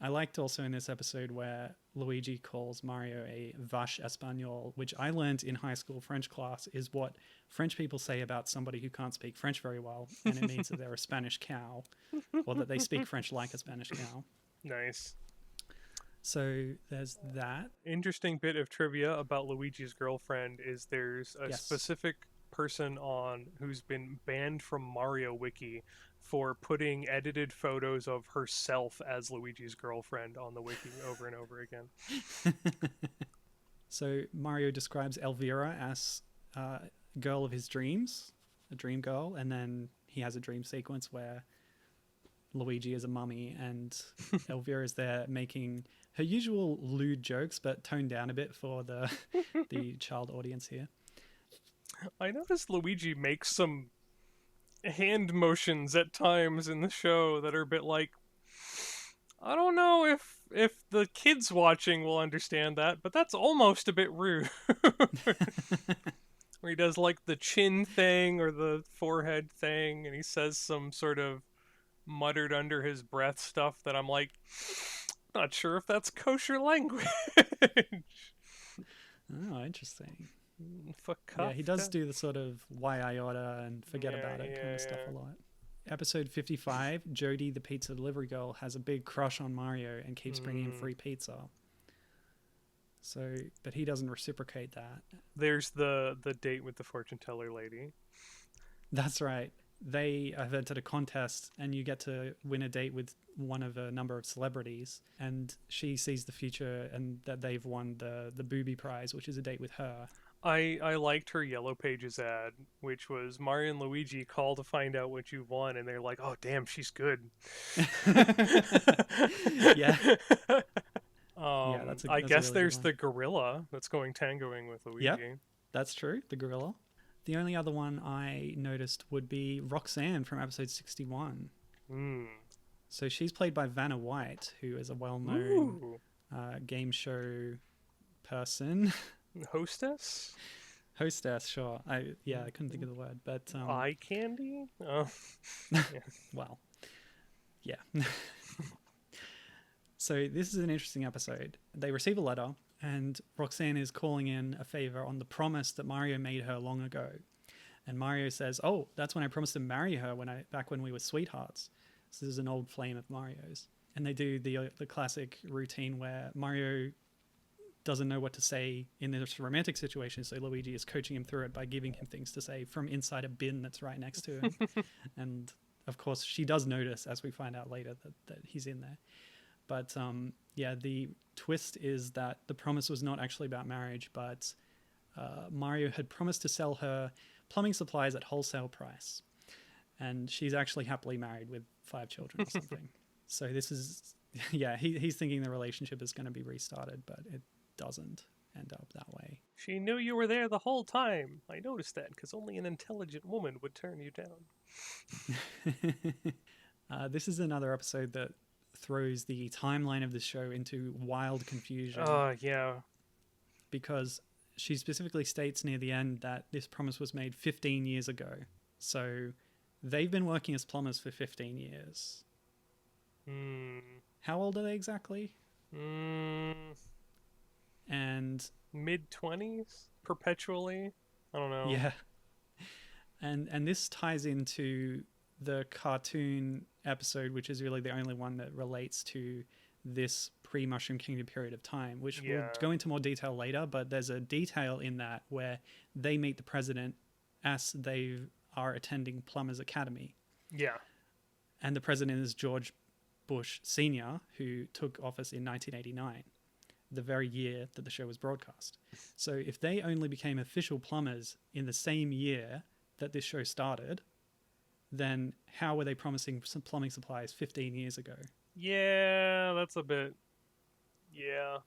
I liked also in this episode where Luigi calls Mario a vache espagnole, which I learned in high school French class is what French people say about somebody who can't speak French very well, and it means that they're a Spanish cow, or that they speak French like a Spanish cow. Nice. So there's that. Interesting bit of trivia about Luigi's girlfriend is there's a Yes. specific person on who's been banned from Mario Wiki for putting edited photos of herself as Luigi's girlfriend on the wiki over and over again. So Mario describes Elvira as girl of his dreams, a dream girl, and then he has a dream sequence where Luigi is a mummy and Elvira is there making her usual lewd jokes, but toned down a bit for the child audience here. I noticed Luigi makes some hand motions at times in the show that are a bit like, I don't know if the kids watching will understand that, but that's almost a bit rude. Where he does like the chin thing or the forehead thing, and he says some sort of muttered under his breath stuff that I'm like, not sure if that's kosher language. Oh, interesting. For Yeah, he does Kafka. do the sort of why I order and forget Yeah, about it kind yeah, of stuff yeah. a lot. Episode 55, Jody, the pizza delivery girl, has a big crush on Mario and keeps bringing him Mm. free pizza. So, but he doesn't reciprocate that. There's the date with the fortune teller lady. That's right. They have entered a contest, and you get to win a date with one of a number of celebrities. And she sees the future, and that they've won the booby prize, which is a date with her. I liked her Yellow Pages ad, which was Mario and Luigi call to find out what you've won, and they're like, "Oh, damn, she's good." Yeah, yeah, I that's a guess really good there's one. the gorilla that's going tangoing with Yep, Luigi. that's true. The gorilla. The only other one I noticed would be Roxanne from episode 61. Hmm. So she's played by Vanna White, who is a well-known Ooh. game show person. Hostess? Hostess, sure. I couldn't think of the word, but Eye candy? Oh. well, yeah. So this is an interesting episode. They receive a letter, and Roxanne is calling in a favor on the promise that Mario made her long ago. And Mario says, "Oh, that's when I promised to marry her back when we were sweethearts." So this is an old flame of Mario's, and they do the classic routine where Mario doesn't know what to say in this romantic situation, so Luigi is coaching him through it by giving him things to say from inside a bin that's right next to him. And of course, she does notice, as we find out later, that he's in there. But yeah, the twist is that the promise was not actually about marriage, but Mario had promised to sell her plumbing supplies at wholesale price. And she's actually happily married with 5 children or something. So this is, yeah, he's thinking the relationship is going to be restarted, but it doesn't end up that way. She knew you were there the whole time. I noticed that because only an intelligent woman would turn you down. This is another episode that throws the timeline of the show into wild confusion Yeah. because she specifically states near the end that this promise was made 15 years ago. So they've been working as plumbers for 15 years. Hmm. How old are they exactly? Mm, And mid-20s? Perpetually? I don't know. yeah, and this ties into the cartoon episode, which is really the only one that relates to this pre-Mushroom Kingdom period of time, which we'll Yeah. go into more detail later. But there's a detail in that where they meet the president as they are attending Plumbers Academy, Yeah. and the president is George Bush Sr., who took office in 1989, the very year that the show was broadcast. So if they only became official plumbers in the same year that this show started, then how were they promising some plumbing supplies 15 years ago? Yeah, that's a bit. Yeah.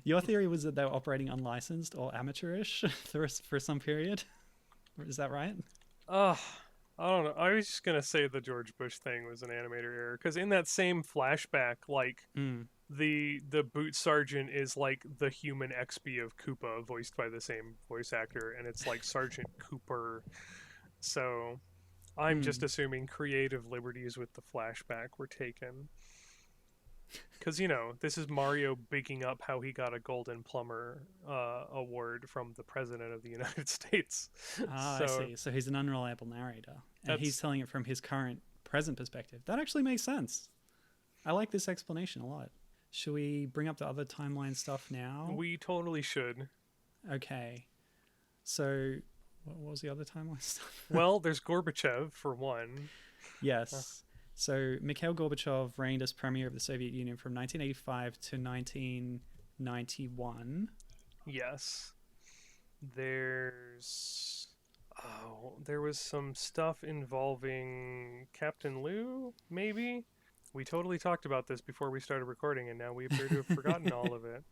Your theory was that they were operating unlicensed or amateurish for some period. Is that right? Ugh. I don't know. I was just gonna say the George Bush thing was an animator error because in that same flashback, like Mm. the boot sergeant is like the human XP of Koopa, voiced by the same voice actor, and it's like Sergeant Cooper. So I'm just Mm. assuming creative liberties with the flashback were taken. Because, this is Mario bigging up how he got a Golden Plumber award from the President of the United States. Ah, I So see. So he's an unreliable narrator, and he's that's. telling it from his current present perspective. That actually makes sense. I like this explanation a lot. Should we bring up the other timeline stuff now? We totally should. Okay. So, what was the other timeline stuff? Well, there's Gorbachev, for one. Uh, Yes. So, Mikhail Gorbachev reigned as premier of the Soviet Union from 1985 to 1991. yes. There's. Oh, there was some stuff involving Captain Lou, maybe? We totally talked about this before we started recording, and now we appear to have forgotten all of it.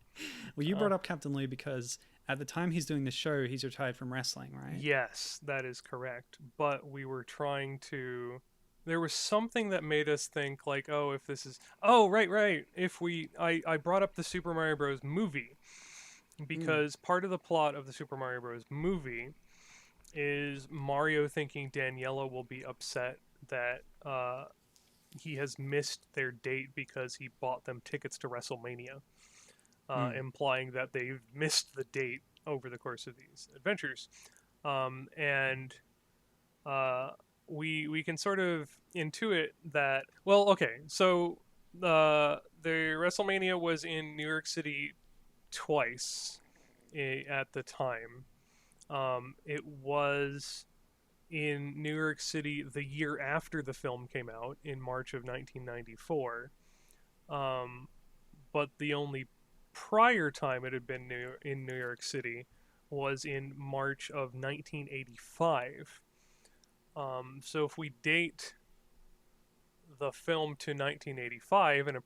Well, you Uh, brought up Captain Lou because at the time he's doing the show, he's retired from wrestling, right? yes, that is correct. But we were trying to. There was something that made us think, like, oh, if this is. Oh, right, right. If we. I brought up the Super Mario Bros. Movie Mm. because part of the plot of the Super Mario Bros. Movie is Mario thinking Daniela will be upset that he has missed their date because he bought them tickets to WrestleMania, Mm. implying that they've missed the date over the course of these adventures. And we can sort of intuit that. Well, okay, so the WrestleMania was in New York City twice at the time. It was in New York City the year after the film came out in March of 1994. Um, but the only prior time it had been in New York City was in March of 1985. So if we date the film to 1985 and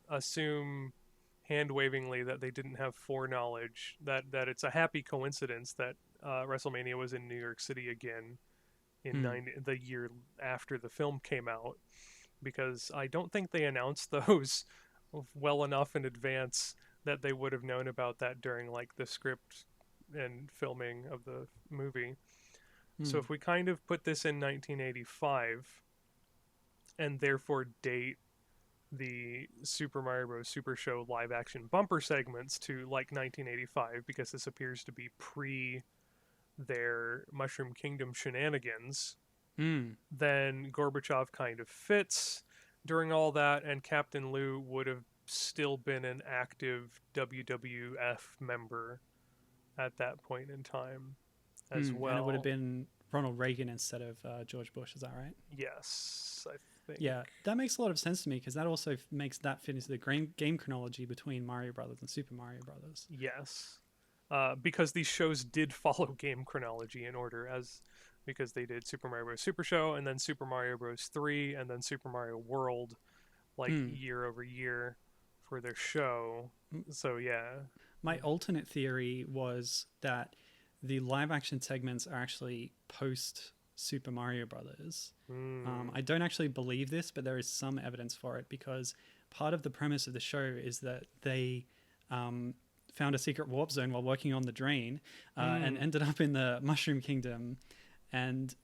assume hand-wavingly that they didn't have foreknowledge, that it's a happy coincidence that WrestleMania was in New York City again in Mm. the year after the film came out, because I don't think they announced those well enough in advance that they would have known about that during like the script and filming of the movie. So Mm. if we kind of put this in 1985 and therefore date the Super Mario Bros. Super Show live action bumper segments to like 1985, because this appears to be pre their Mushroom Kingdom shenanigans, Mm. then Gorbachev kind of fits during all that, and Captain Lou would have still been an active WWF member at that point in time as Mm. And it would have well. been Ronald Reagan instead of George Bush. Is that right? Yes, I think. Yeah, that makes a lot of sense to me because that also makes that fit into the game chronology between Mario Brothers and Super Mario Brothers. Yes. Because these shows did follow game chronology in order, as because they did Super Mario Bros. Super Show and then Super Mario Bros. 3 and then Super Mario World, like Mm. year over year for their show. So yeah. My alternate theory was that the live action segments are actually post Super Mario Brothers. Mm. I don't actually believe this, but there is some evidence for it because part of the premise of the show is that they found a secret warp zone while working on the drain and Mm. ended up in the Mushroom Kingdom, and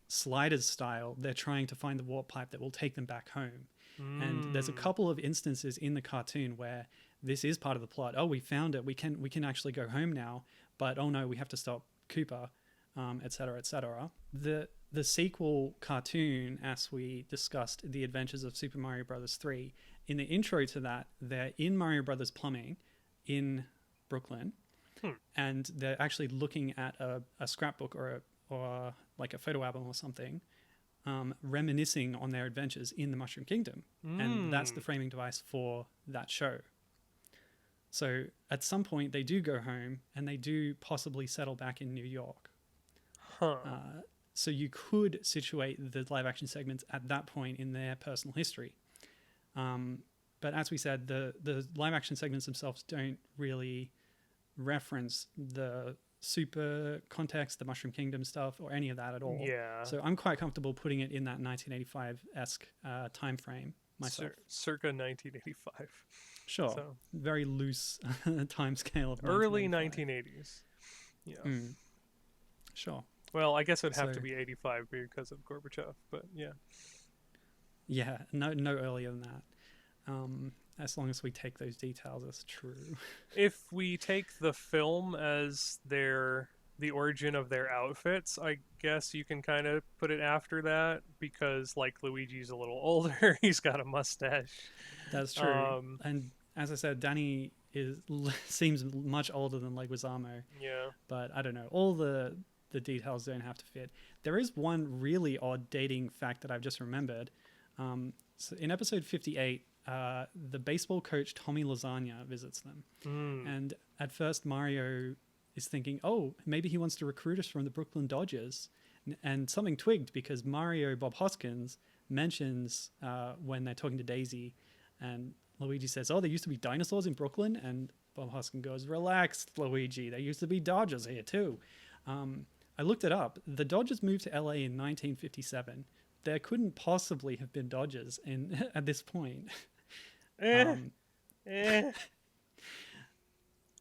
Sliders style, they're trying to find the warp pipe that will take them back home. And there's a Mm. couple of instances in the cartoon where this is part of the plot. Oh, we found it. We can actually go home now. But oh no, we have to stop Koopa, etc., etc. The sequel cartoon, as we discussed, The Adventures of Super Mario Brothers 3. In the intro to that, they're in Mario Brothers Plumbing in Brooklyn, Hmm. and they're actually looking at a scrapbook or like a photo album or something, reminiscing on their adventures in the Mushroom Kingdom. And that's the Mm. framing device for that show. So at some point, they do go home and they do possibly settle back in New York. Huh. So you could situate the live action segments at that point in their personal history. But as we said, the live action segments themselves don't really reference the super context, the Mushroom Kingdom stuff, or any of that at all. Yeah. So I'm quite comfortable putting it in that 1985-esque time frame myself. Circa 1985. Sure. So very loose time scale of early 1980s. Yeah. Sure. Well, I guess it'd have to be 85 because of Gorbachev, but yeah. Yeah, no earlier than that. As long as we take those details as true. If we take the film as the origin of their outfits, I guess you can kind of put it after that, because like Luigi's a little older, he's got a mustache. That's true. And as I said, Danny seems much older than Leguizamo. Yeah. But I don't know. All the details don't have to fit. There is one really odd dating fact that I've just remembered. So in episode 58, the baseball coach Tommy Lasagna visits them. And at first Mario is thinking, oh, maybe he wants to recruit us from the Brooklyn Dodgers. And something twigged, because Mario Bob Hoskins mentions when they're talking to Daisy, and Luigi says, oh, there used to be dinosaurs in Brooklyn. And Bob Hoskins goes, relax, Luigi, there used to be Dodgers here too. I looked it up. The Dodgers moved to LA in 1957. There couldn't possibly have been Dodgers at this point. So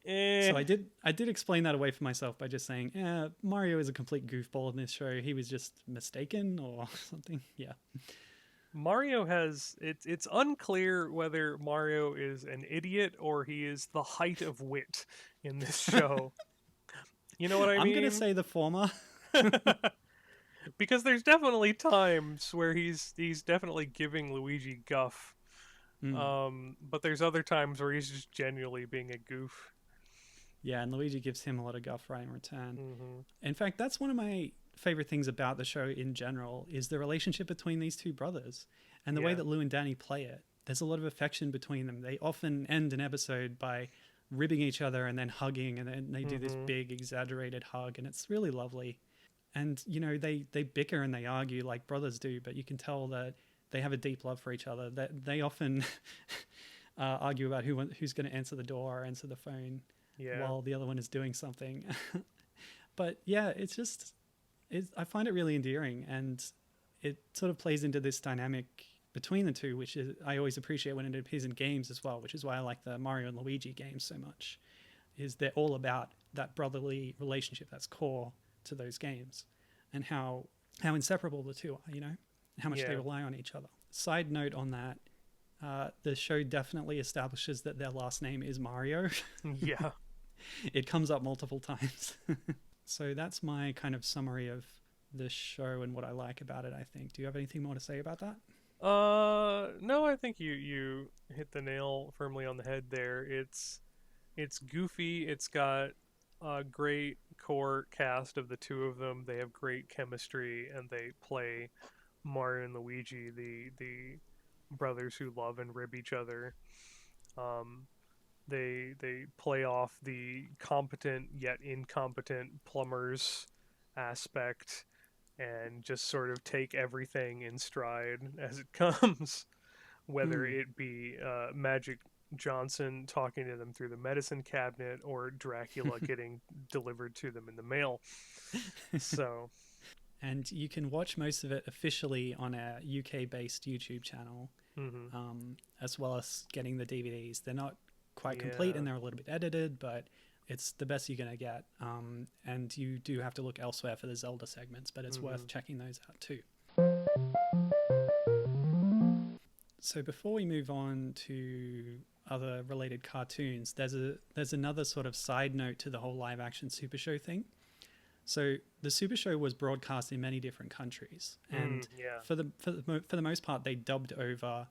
I did explain that away for myself by just saying, Mario is a complete goofball in this show. He was just mistaken or something. Yeah. Mario it's unclear whether Mario is an idiot or he is the height of wit in this show. You know what I mean? I'm going to say the former. Because there's definitely times where he's definitely giving Luigi guff. But there's other times where he's just genuinely being a goof. Yeah, and Luigi gives him a lot of guff right in return. In fact, that's one of my favorite things about the show in general, is the relationship between these two brothers and the way that Lou and Danny play it. There's a lot of affection between them. They often end an episode by ribbing each other and then hugging, and then they do this big exaggerated hug, and it's really lovely. And you know, they bicker and they argue like brothers do, but you can tell that they have a deep love for each other. That they often argue about who's going to answer the door or answer the phone while the other one is doing something. But yeah, I find it really endearing, and it sort of plays into this dynamic between the two, which is I always appreciate when it appears in games as well, which is why I like the Mario and Luigi games so much, is they're all about that brotherly relationship that's core to those games, and how inseparable the two are, you know, how much they rely on each other. Side note on that, the show definitely establishes that their last name is Mario. Yeah. It comes up multiple times. So that's my kind of summary of the show and what I like about it, I think. Do you have anything more to say about that? No, I think you hit the nail firmly on the head there. It's goofy. It's got a great core cast of the two of them. They have great chemistry, and they play Mario and Luigi, the brothers who love and rib each other. They play off the competent yet incompetent plumbers aspect, and just sort of take everything in stride as it comes, whether it be Magic Johnson talking to them through the medicine cabinet, or Dracula getting delivered to them in the mail. So, and you can watch most of it officially on our UK-based YouTube channel, as well as getting the DVDs. They're not quite complete, and they're a little bit edited, but it's the best you're going to get. And you do have to look elsewhere for the Zelda segments, but it's worth checking those out too. So before we move on to other related cartoons, there's another sort of side note to the whole live action Super Show thing. So the Super Show was broadcast in many different countries, and for the most part, they dubbed over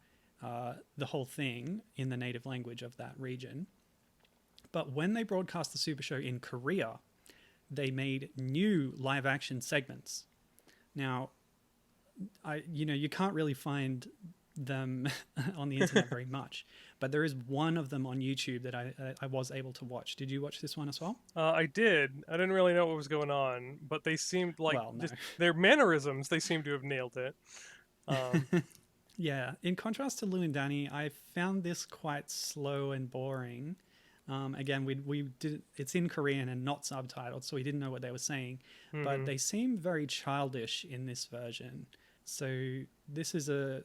the whole thing in the native language of that region. But when they broadcast the Super Show in Korea, they made new live action segments. Now, you can't really find them on the internet very much, but there is one of them on YouTube that I was able to watch. Did you watch this one as well? I did. I didn't really know what was going on, but they seemed like Well, no. just their mannerisms. They seemed to have nailed it. Um, Yeah, in contrast to Lou and Danny, I found this quite slow and boring. Again, we did it's in Korean and not subtitled, so we didn't know what they were saying. But they seem very childish in this version. So this is the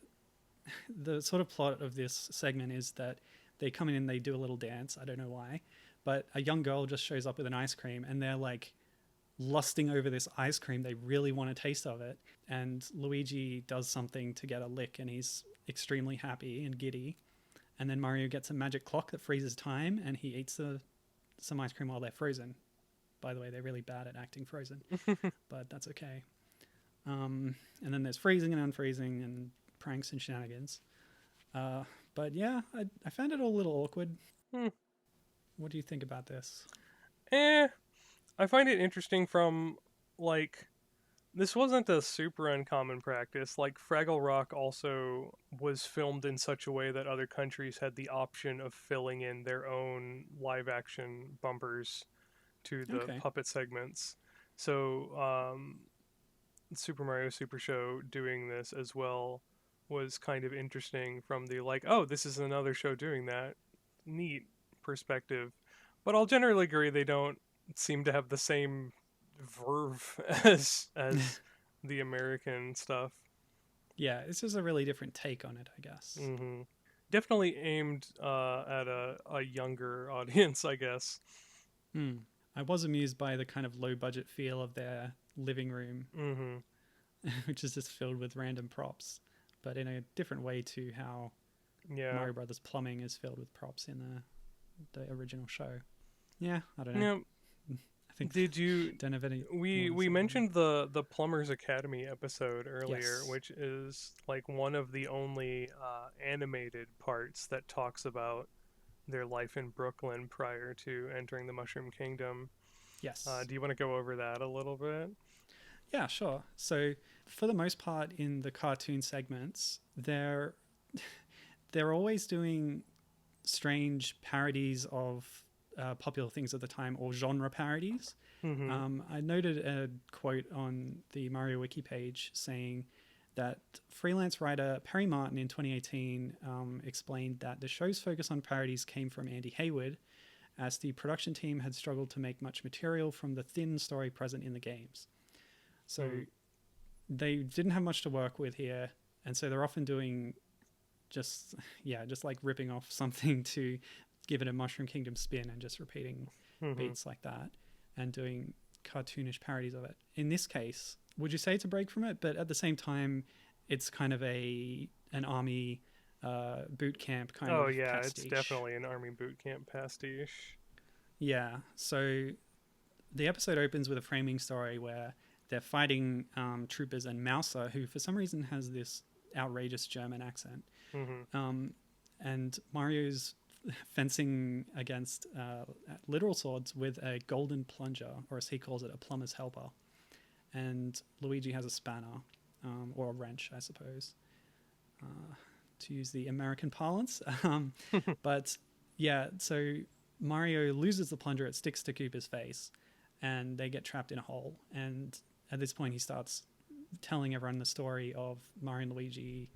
sort of plot of this segment is that they come in and they do a little dance. I don't know why, but a young girl just shows up with an ice cream, and they're like lusting over this ice cream. They really want a taste of it. And Luigi does something to get a lick, and he's extremely happy and giddy. And then Mario gets a magic clock that freezes time, and he eats some ice cream while they're frozen. By the way, they're really bad at acting frozen, but that's okay. And then there's freezing and unfreezing and pranks and shenanigans. But yeah, I found it all a little awkward. What do you think about this? I find it interesting from, like, this wasn't a super uncommon practice. Like, Fraggle Rock also was filmed in such a way that other countries had the option of filling in their own live action bumpers to the puppet segments. So, Super Mario Super Show doing this as well was kind of interesting from the, like, oh, this is another show doing that. Neat perspective. But I'll generally agree they don't seem to have the same verve as the American stuff. Yeah, it's just a really different take on it, I guess. Definitely aimed at a younger audience, I guess. I was amused by the kind of low budget feel of their living room, which is just filled with random props, but in a different way to how Mario Brothers plumbing is filled with props in the original show. Yeah, I don't know. I think don't have any. We mentioned the Plummers Academy episode earlier, Yes. which is like one of the only animated parts that talks about their life in Brooklyn prior to entering the Mushroom Kingdom. Yes. Do you want to go over that a little bit? Yeah, sure. So for the most part in the cartoon segments, they're always doing strange parodies of popular things at the time, or genre parodies. I noted a quote on the Mario Wiki page saying that freelance writer Perry Martin in 2018 explained that the show's focus on parodies came from Andy Hayward, as the production team had struggled to make much material from the thin story present in the games. So they didn't have much to work with here, and so they're often doing just like ripping off something to give it a Mushroom Kingdom spin and just repeating beats like that and doing cartoonish parodies of it. In this case, would you say it's a break from it? But at the same time, it's kind of an army boot camp kind of pastiche. It's definitely an army boot camp pastiche. Yeah, so the episode opens with a framing story where they're fighting troopers and Mouser, who for some reason has this outrageous German accent. And Mario's fencing against literal swords with a golden plunger, or as he calls it, a plumber's helper. And Luigi has a spanner, or a wrench, I suppose, to use the American parlance. But yeah, so Mario loses the plunger, it sticks to Koopa's face, and they get trapped in a hole. And at this point, he starts telling everyone the story of Mario and Luigi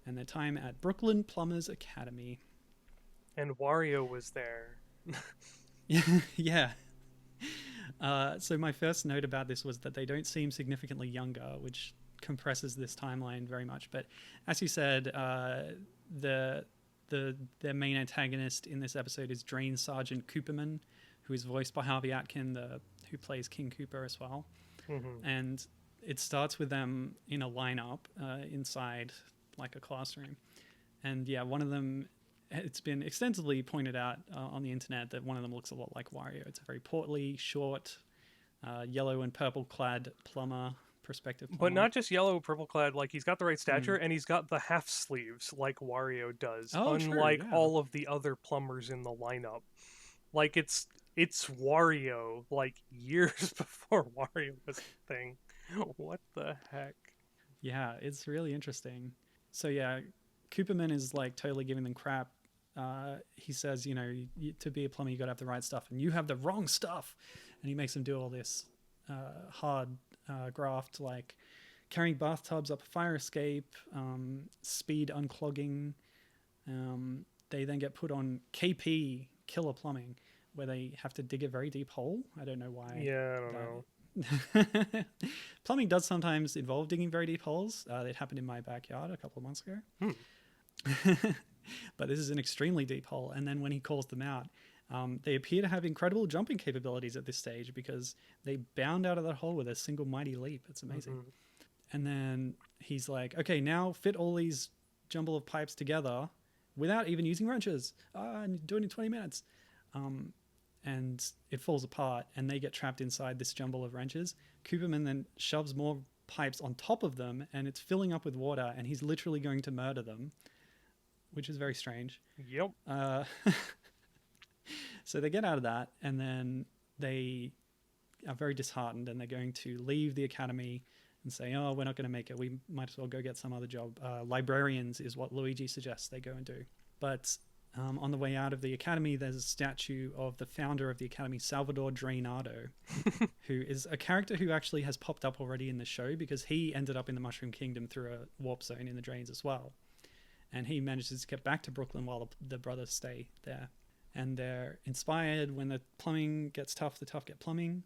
and their time at Brooklyn Plumbers Academy. And Wario was there. Yeah. So my first note about this was that they don't seem significantly younger, which compresses this timeline very much. But as you said, their main antagonist in this episode is Drain Sergeant Cooperman, who is voiced by Harvey Atkin, who plays King Koopa as well. And it starts with them in a lineup inside like a classroom. And yeah, one of them, it's been extensively pointed out on the internet that one of them looks a lot like Wario. It's a very portly, short, yellow and purple clad plumber, perspective plumber. But not just yellow, purple clad, like he's got the right stature, and he's got the half sleeves like Wario does, unlike all of the other plumbers in the lineup. Like it's Wario, like years before Wario was a thing. What the heck? Yeah, it's really interesting. So yeah, Cooperman is like totally giving them crap. He says, to be a plumber, you got to have the right stuff, and you have the wrong stuff. And he makes them do all this hard graft, like carrying bathtubs up a fire escape, speed unclogging. They then get put on KP, killer plumbing, where they have to dig a very deep hole. I don't know why. Yeah, I don't know. Plumbing does sometimes involve digging very deep holes. It happened in my backyard a couple of months ago. But this is an extremely deep hole. And then when he calls them out, they appear to have incredible jumping capabilities at this stage because they bound out of that hole with a single mighty leap. It's amazing. Mm-hmm. And then he's like, okay, now fit all these jumble of pipes together without even using wrenches. And do it in 20 minutes. And it falls apart and they get trapped inside this jumble of wrenches. Cooperman then shoves more pipes on top of them and it's filling up with water and he's literally going to murder them, which is very strange. Yep. So they get out of that and then they are very disheartened and they're going to leave the academy and say, oh, we're not going to make it. We might as well go get some other job. Librarians is what Luigi suggests they go and do. But on the way out of the academy, there's a statue of the founder of the academy, Salvador Drainado, who is a character who actually has popped up already in the show because he ended up in the Mushroom Kingdom through a warp zone in the drains as well. And he manages to get back to Brooklyn while the brothers stay there. And they're inspired. When the plumbing gets tough, the tough get plumbing.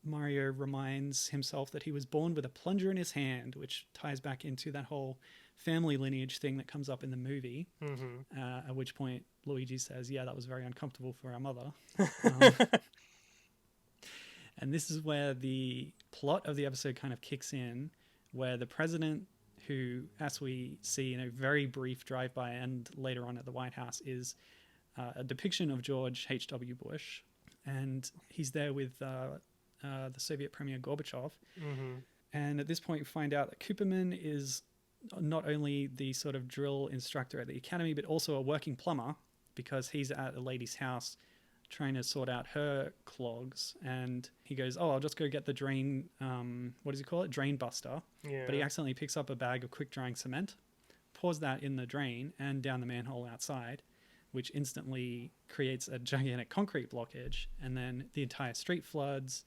Mario reminds himself that he was born with a plunger in his hand, which ties back into that whole family lineage thing that comes up in the movie. Mm-hmm. At which point Luigi says, yeah, that was very uncomfortable for our mother. And this is where the plot of the episode kind of kicks in, where the president, who, as we see in a very brief drive-by and later on at the White House, is a depiction of George H.W. Bush. And he's there with the Soviet Premier Gorbachev. Mm-hmm. And at this point, we find out that Cooperman is not only the sort of drill instructor at the academy, but also a working plumber because he's at a lady's house trying to sort out her clogs. And he goes, oh, I'll just go get the drain, what does he call it? Drain buster. Yeah. But he accidentally picks up a bag of quick drying cement, pours that in the drain and down the manhole outside, which instantly creates a gigantic concrete blockage. And then the entire street floods.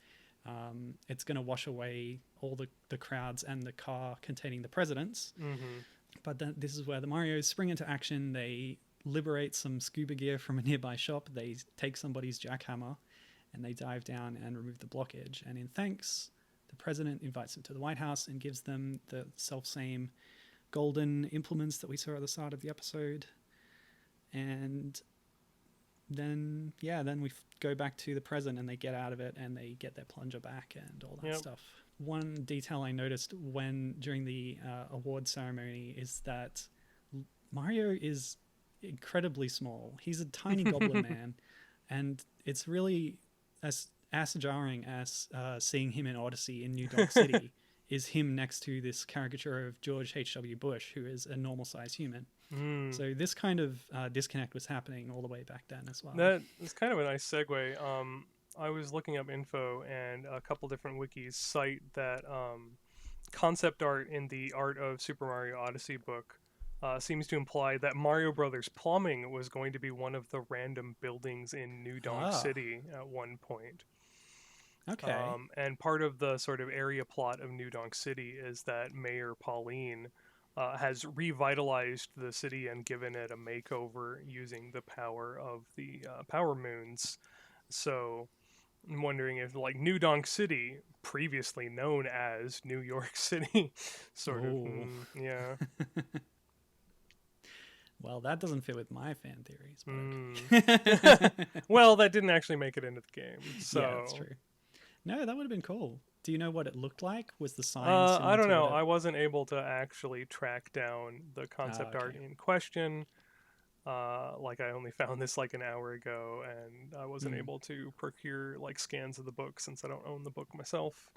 It's going to wash away all the crowds and the car containing the presidents. Mm-hmm. But then this is where the Marios spring into action. They liberate some scuba gear from a nearby shop. They take somebody's jackhammer and they dive down and remove the blockage. And in thanks, the president invites them to the White House and gives them the self-same golden implements that we saw at the start of the episode. And then we go back to the present and they get out of it and they get their plunger back and all that stuff. One detail I noticed during the award ceremony is that Mario is incredibly small. He's a tiny goblin man, and it's really as jarring as seeing him in Odyssey in New Donk City is him next to this caricature of George H.W. Bush, who is a normal-sized human. Mm. So this kind of disconnect was happening all the way back then as well. That is kind of a nice segue. I was looking up info, and a couple different wikis cite that concept art in the Art of Super Mario Odyssey book seems to imply that Mario Brothers Plumbing was going to be one of the random buildings in New Donk City at one point. Okay. And part of the sort of area plot of New Donk City is that Mayor Pauline has revitalized the city and given it a makeover using the power of the power moons. So I'm wondering if, like, New Donk City, previously known as New York City, yeah. Well, that doesn't fit with my fan theories. But... Well, that didn't actually make it into the game. So. Yeah, that's true. No, that would have been cool. Do you know what it looked like? Was the sign? I don't know. I wasn't able to actually track down the concept art in question. Like, I only found this like an hour ago, and I wasn't able to procure like scans of the book since I don't own the book myself.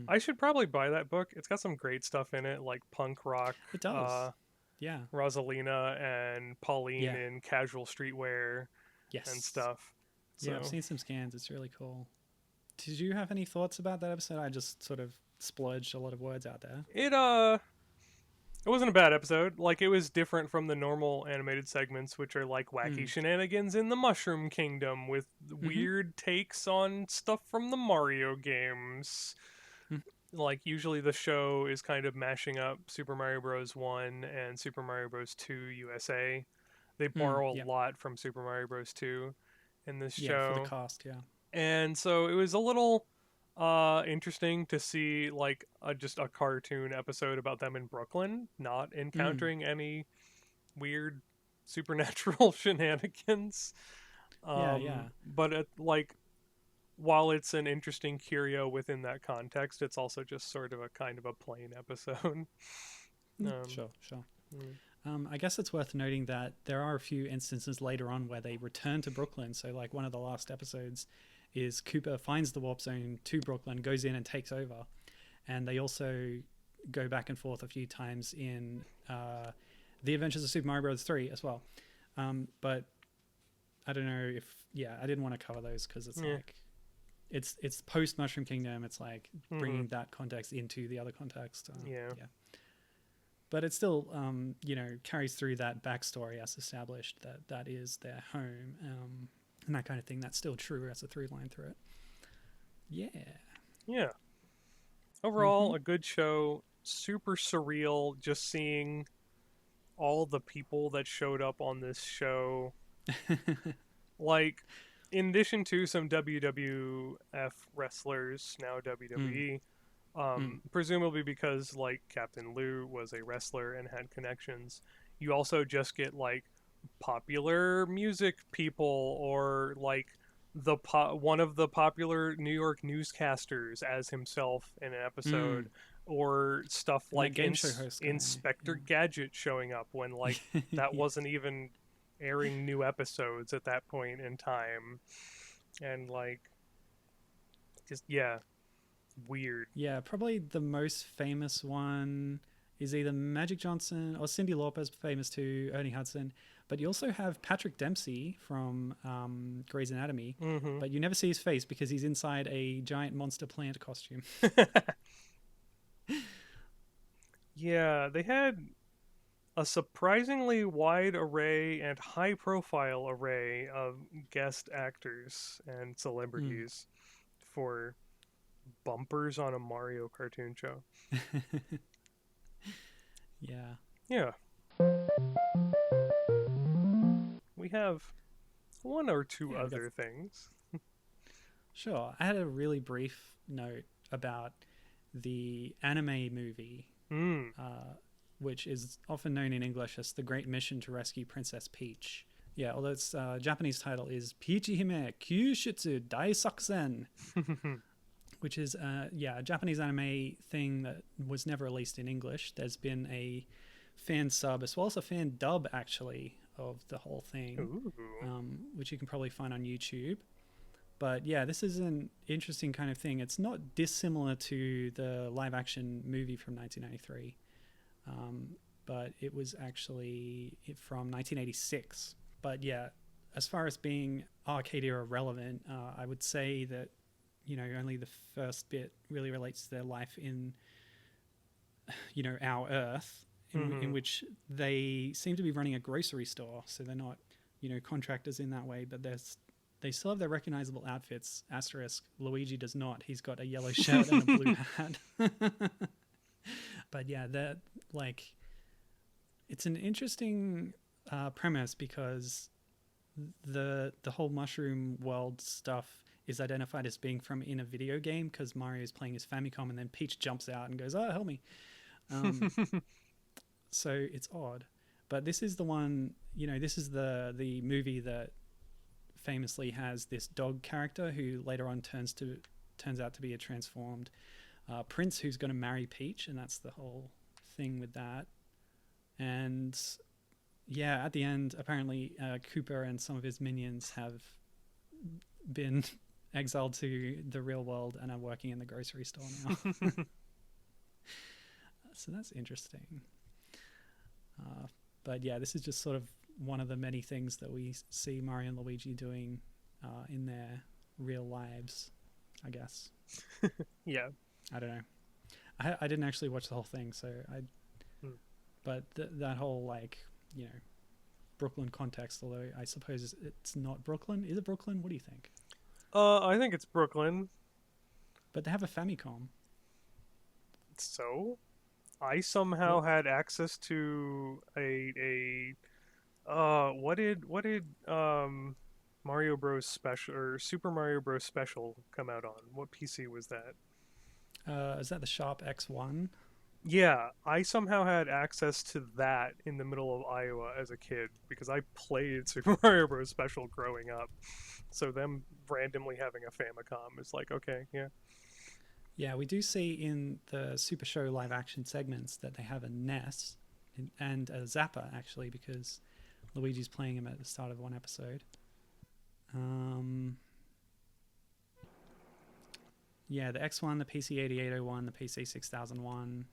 I should probably buy that book. It's got some great stuff in it, like punk rock. It does. Yeah. Rosalina and Pauline in casual streetwear and stuff. So. Yeah, I've seen some scans. It's really cool. Did you have any thoughts about that episode? I just sort of splurged a lot of words out there. It wasn't a bad episode. Like, it was different from the normal animated segments, which are like wacky Mm. shenanigans in the Mushroom Kingdom with Mm-hmm. weird takes on stuff from the Mario games. Mm. Like, usually the show is kind of mashing up Super Mario Bros. 1 and Super Mario Bros. 2 USA. They Mm. borrow a Yeah. lot from Super Mario Bros. 2 in this Yeah, for the show. cast, yeah. And so it was a little interesting to see like just a cartoon episode about them in Brooklyn not Mm. encountering any weird supernatural shenanigans. Yeah, yeah. But like while it's an interesting curio within that context, it's also just sort of a kind of a plain episode. Sure, sure. Mm. I guess it's worth noting that there are a few instances later on where they return to Brooklyn. So, like, one of the last episodes is Cooper finds the warp zone to Brooklyn, goes in and takes over. And they also go back and forth a few times in The Adventures of Super Mario Bros. 3 as well. But I don't know if, yeah, I didn't want to cover those because it's Yeah. like, it's post Mushroom Kingdom. It's like bringing Mhm. that context into the other context. Yeah. Yeah. But it still, carries through that backstory as established that that is their home, and that kind of thing. That's still true as a through line through it. Yeah. Yeah. Mm-hmm. Overall, a good show. Super surreal just seeing all the people that showed up on this show. Like, in addition to some WWF wrestlers, now Mm, WWE, mm, presumably because, like, Captain Lou was a wrestler and had connections, you also just get, like, popular music people or, like, one of the popular New York newscasters as himself in an mm. episode, or stuff And that like game show host guy. Inspector Gadget showing up when like Yeah. that Yeah. wasn't even airing new episodes at that point in time, and like just yeah, weird. Yeah, probably the most famous one is either Magic Johnson or Cyndi Lauper's famous too, Ernie Hudson. But you also have Patrick Dempsey from Grey's Anatomy, Hmm. but you never see his face because he's inside a giant monster plant costume. Yeah, they had a surprisingly wide array and high profile array of guest actors and Mm. celebrities for bumpers on a Mario cartoon show. Yeah. Yeah, we have one or two Yeah, we got. other things. Sure. I had a really brief note about the anime movie, Hmm. uh, which is often known in English as The Great Mission to Rescue Princess Peach. Yeah, although its Japanese title is Peachy Hime Kyushitsu Daisakusen, which is a Japanese anime thing that was never released in English. There's been a fan sub as well as a fan dub actually of the whole thing, Ooh. which you can probably find on YouTube. But yeah, this is an interesting kind of thing. It's not dissimilar to the live action movie from 1993, but it was actually from 1986. But yeah, as far as being arcade era relevant, I would say that only the first bit really relates to their life in our Earth, in Hmm. which they seem to be running a grocery store, so they're not contractors in that way, but they still have their recognizable outfits. Asterisk, Luigi does not. He's got a yellow shirt and a blue hat. But yeah, that like it's an interesting premise because the whole mushroom world stuff is identified as being from in a video game because Mario is playing his Famicom and then Peach jumps out and goes, "Oh, help me!" Um, so it's odd, but this is the one. This is the movie that famously has this dog character who later on turns out to be a transformed prince who's going to marry Peach, and that's the whole thing with that. And yeah, at the end, apparently Cooper and some of his minions have been exiled to the real world and are working in the grocery store now. So that's interesting. But yeah, this is just sort of one of the many things that we see Mario and Luigi doing in their real lives, I guess. Yeah. I don't know. I didn't actually watch the whole thing, so I Hmm. But that whole, like, you know, Brooklyn context, although I suppose it's not Brooklyn. Is it Brooklyn? What do you think? I think it's Brooklyn. But they have a Famicom. So I somehow Well, had access to a what did Mario Bros. Special or Super Mario Bros. Special come out on? What PC was that? is that the Sharp X1? Yeah, I somehow had access to that in the middle of Iowa as a kid because I played Super Mario Bros. Special growing up. So them randomly having a Famicom is like, okay, yeah. Yeah, we do see in the Super Show live action segments that they have a NES and a Zapper, actually, because Luigi's playing him at the start of one episode. Yeah, the X1, the PC8801, the PC6001,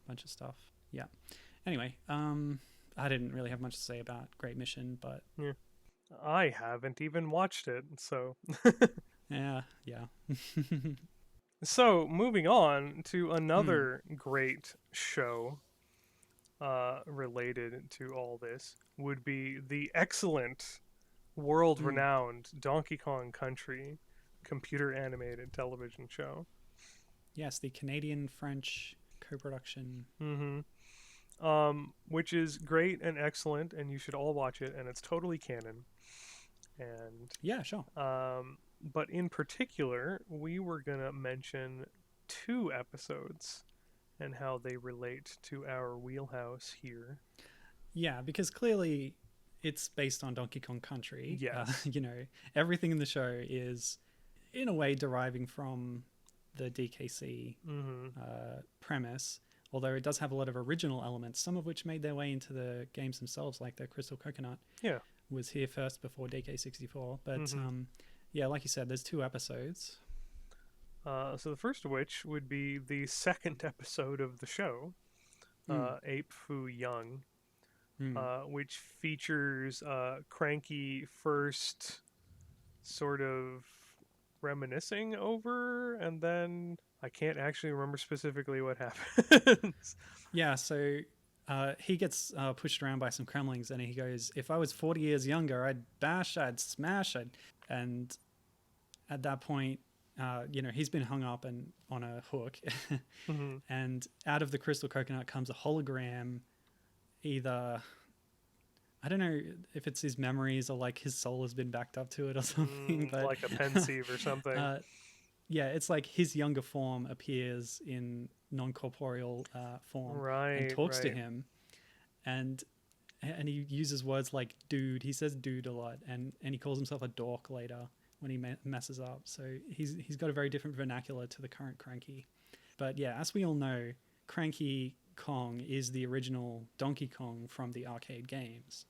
bunch of stuff. Yeah. Anyway, I didn't really have much to say about Great Mission, but Yeah. I haven't even watched it, so yeah. so moving on to another great show related to all this would be the excellent world-renowned Donkey Kong Country computer animated television show. Yes, the Canadian-French co-production. Which is great and excellent, and you should all watch it, and it's totally canon. And Yeah, sure. but in particular, we were gonna mention 2 episodes and how they relate to our wheelhouse here. Yeah, because clearly it's based on Donkey Kong Country. Yes. You know, everything in the show is, in a way, deriving from the DKC premise, although it does have a lot of original elements, some of which made their way into the games themselves, like the Crystal Coconut Yeah. was here first before DK64. But yeah, like you said, there's 2 episodes. So the first of which would be the second episode of the show, Ape Foo Young, which features Cranky first sort of reminiscing over, and then I can't actually remember specifically what happens. Yeah, so he gets pushed around by some Kremlings, and he goes, "If I was 40 years younger, I'd bash, I'd smash, and at that point, you know, he's been hung up and on a hook, and out of the crystal coconut comes a hologram, either, I don't know if it's his memories or like his soul has been backed up to it or something, but like a pensieve or something. Yeah, it's like his younger form appears in non-corporeal form and talks to him, and he uses words like dude. He says dude a lot, and he calls himself a dork later when he messes up. So he's got a very different vernacular to the current Cranky. But yeah, as we all know, Cranky Kong is the original Donkey Kong from the arcade games.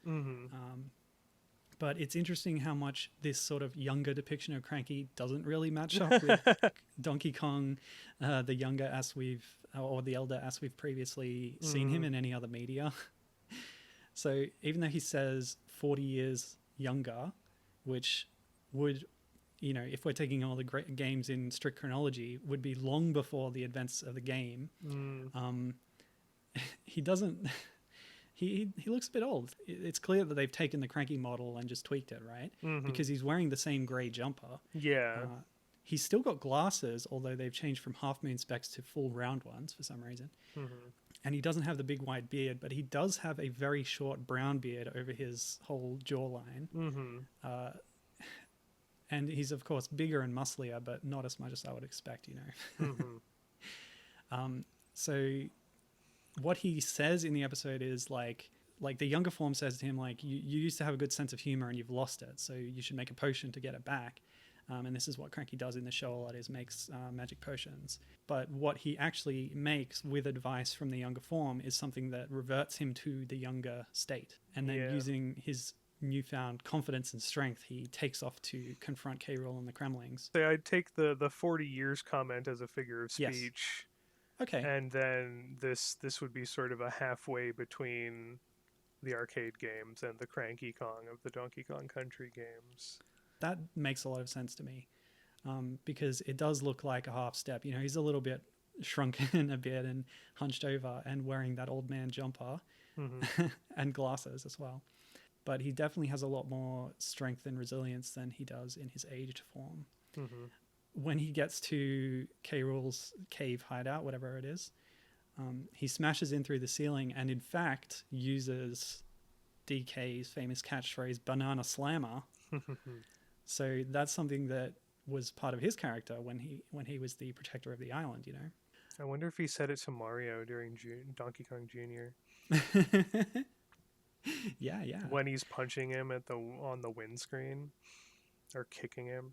But it's interesting how much this sort of younger depiction of Cranky doesn't really match up with Donkey Kong, the younger as we've, or the elder as we've previously seen him in any other media. So even though he says 40 years younger, which would, you know, if we're taking all the great games in strict chronology, would be long before the events of the game, he doesn't... He looks a bit old. It's clear that they've taken the Cranky model and just tweaked it, right? Because he's wearing the same grey jumper. Yeah. He's still got glasses, although they've changed from half-moon specs to full round ones for some reason. And he doesn't have the big white beard, but he does have a very short brown beard over his whole jawline. And he's, of course, bigger and musclier, but not as much as I would expect, you know. So... what he says in the episode is like the younger form says to him, like, you used to have a good sense of humor and you've lost it, so you should make a potion to get it back. And this is what Cranky does in the show a lot, is makes magic potions. But what he actually makes with advice from the younger form is something that reverts him to the younger state. And then using his newfound confidence and strength, he takes off to confront K. Rool and the Kremlings. So I'd take the 40 years comment as a figure of speech. Yes. Okay. And then this would be sort of a halfway between the arcade games and the Cranky Kong of the Donkey Kong Country games. That makes a lot of sense to me, because it does look like a half step. You know, he's a little bit shrunken a bit and hunched over and wearing that old man jumper Mm-hmm. and glasses as well. But he definitely has a lot more strength and resilience than he does in his aged form. Mm-hmm. When he gets to K. Rool's cave hideout, whatever it is, he smashes in through the ceiling and, in fact, uses DK's famous catchphrase, banana slammer. So that's something that was part of his character when he was the protector of the island, you know? I wonder if he said it to Mario during Donkey Kong Jr. Yeah. when he's punching him on the windscreen or kicking him.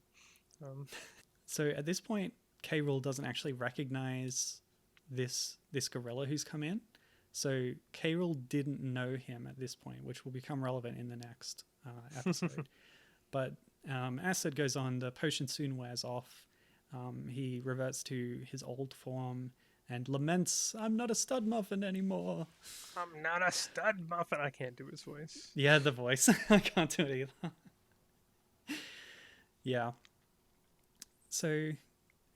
So at this point, K. Rool doesn't actually recognize this gorilla who's come in. So K. Rool didn't know him at this point, which will become relevant in the next episode. But as Sid goes on, the potion soon wears off. He reverts to his old form and laments, "I'm not a stud muffin anymore." I'm not a stud muffin. I can't do his voice. Yeah, the voice. I can't do it either. Yeah. So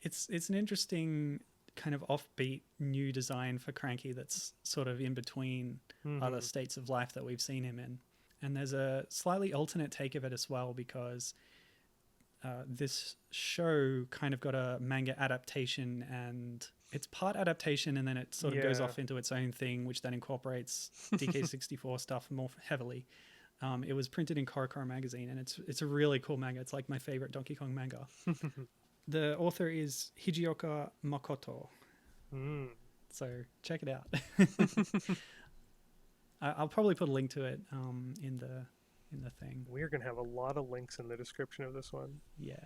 it's an interesting kind of offbeat new design for Cranky that's sort of in between other states of life that we've seen him in. And there's a slightly alternate take of it as well, because this show kind of got a manga adaptation, and it's part adaptation and then it sort of goes off into its own thing, which then incorporates DK64 stuff more heavily. It was printed in Korokoro magazine, and it's a really cool manga. It's like my favorite Donkey Kong manga. The author is Hijioka Makoto. So check it out. I'll probably put a link to it in the thing. We're gonna have a lot of links in the description of this one. Yeah.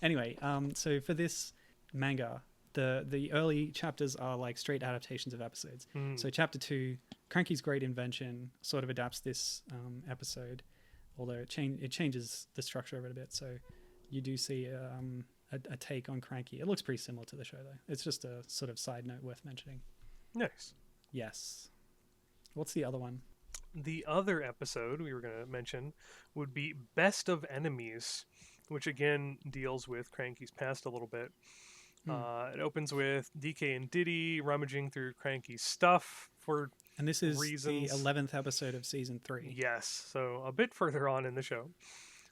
Anyway, so for this manga, the early chapters are like straight adaptations of episodes. So chapter 2, Cranky's Great Invention, sort of adapts this episode, although it changes the structure of it a bit. So you do see a take on Cranky. It looks pretty similar to the show, though. It's just a sort of side note worth mentioning. Nice. Yes. What's the other one? The other episode we were going to mention would be Best of Enemies, which again deals with Cranky's past a little bit. It opens with DK and Diddy rummaging through Cranky's stuff for And this is reasons. the 11th episode of season 3. Yes, so a bit further on in the show.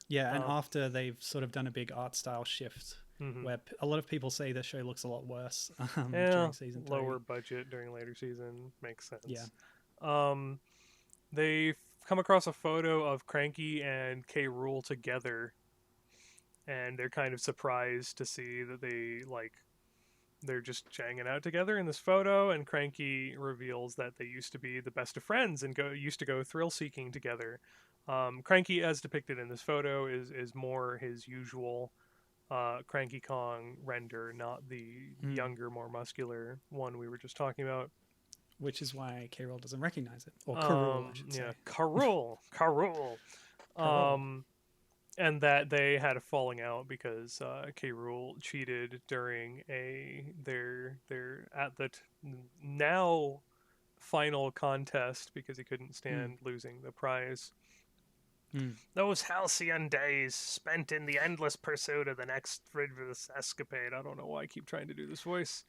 Yeah, and after they've sort of done a big art style shift, where a lot of people say the show looks a lot worse during season 3. Lower budget during later season makes sense. Yeah. They've come across a photo of Cranky and K. Rool together, and they're kind of surprised to see that they're just hanging out together in this photo, and Cranky reveals that they used to be the best of friends and used to go thrill seeking together. Cranky, as depicted in this photo, is more his usual Cranky Kong render, not the younger, more muscular one we were just talking about. Which is why K. Rool doesn't recognize it. Or Karul, I should say. Yeah, Karul. And that they had a falling out because K. Rool cheated during their at the now final contest because he couldn't stand losing the prize. Those halcyon days spent in the endless pursuit of the next frivolous escapade. I don't know why I keep trying to do this voice.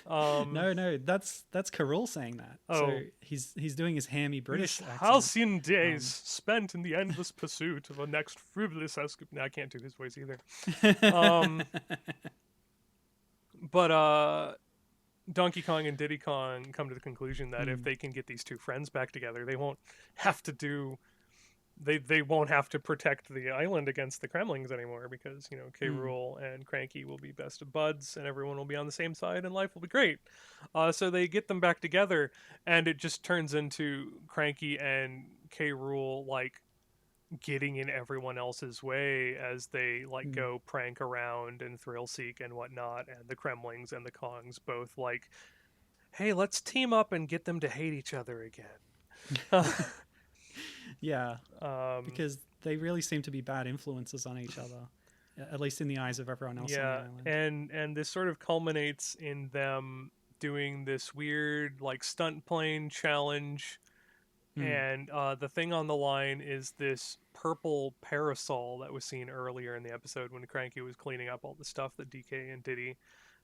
No, that's Karul saying that. Oh. So he's doing his hammy British accent. Halcyon days spent in the endless pursuit of a next frivolous escapade. No, I can't do his voice either. But Donkey Kong and Diddy Kong come to the conclusion that if they can get these two friends back together, they won't have to do... They won't have to protect the island against the Kremlings anymore because, K. Rool and Cranky will be best of buds and everyone will be on the same side and life will be great. So they get them back together and it just turns into Cranky and K. Rool, getting in everyone else's way as they, go prank around and thrill seek and whatnot. And the Kremlings and the Kongs both hey, let's team up and get them to hate each other again. Yeah, because they really seem to be bad influences on each other, at least in the eyes of everyone else on the island. And this sort of culminates in them doing this weird stunt plane challenge, and the thing on the line is this purple parasol that was seen earlier in the episode when Cranky was cleaning up all the stuff that DK and Diddy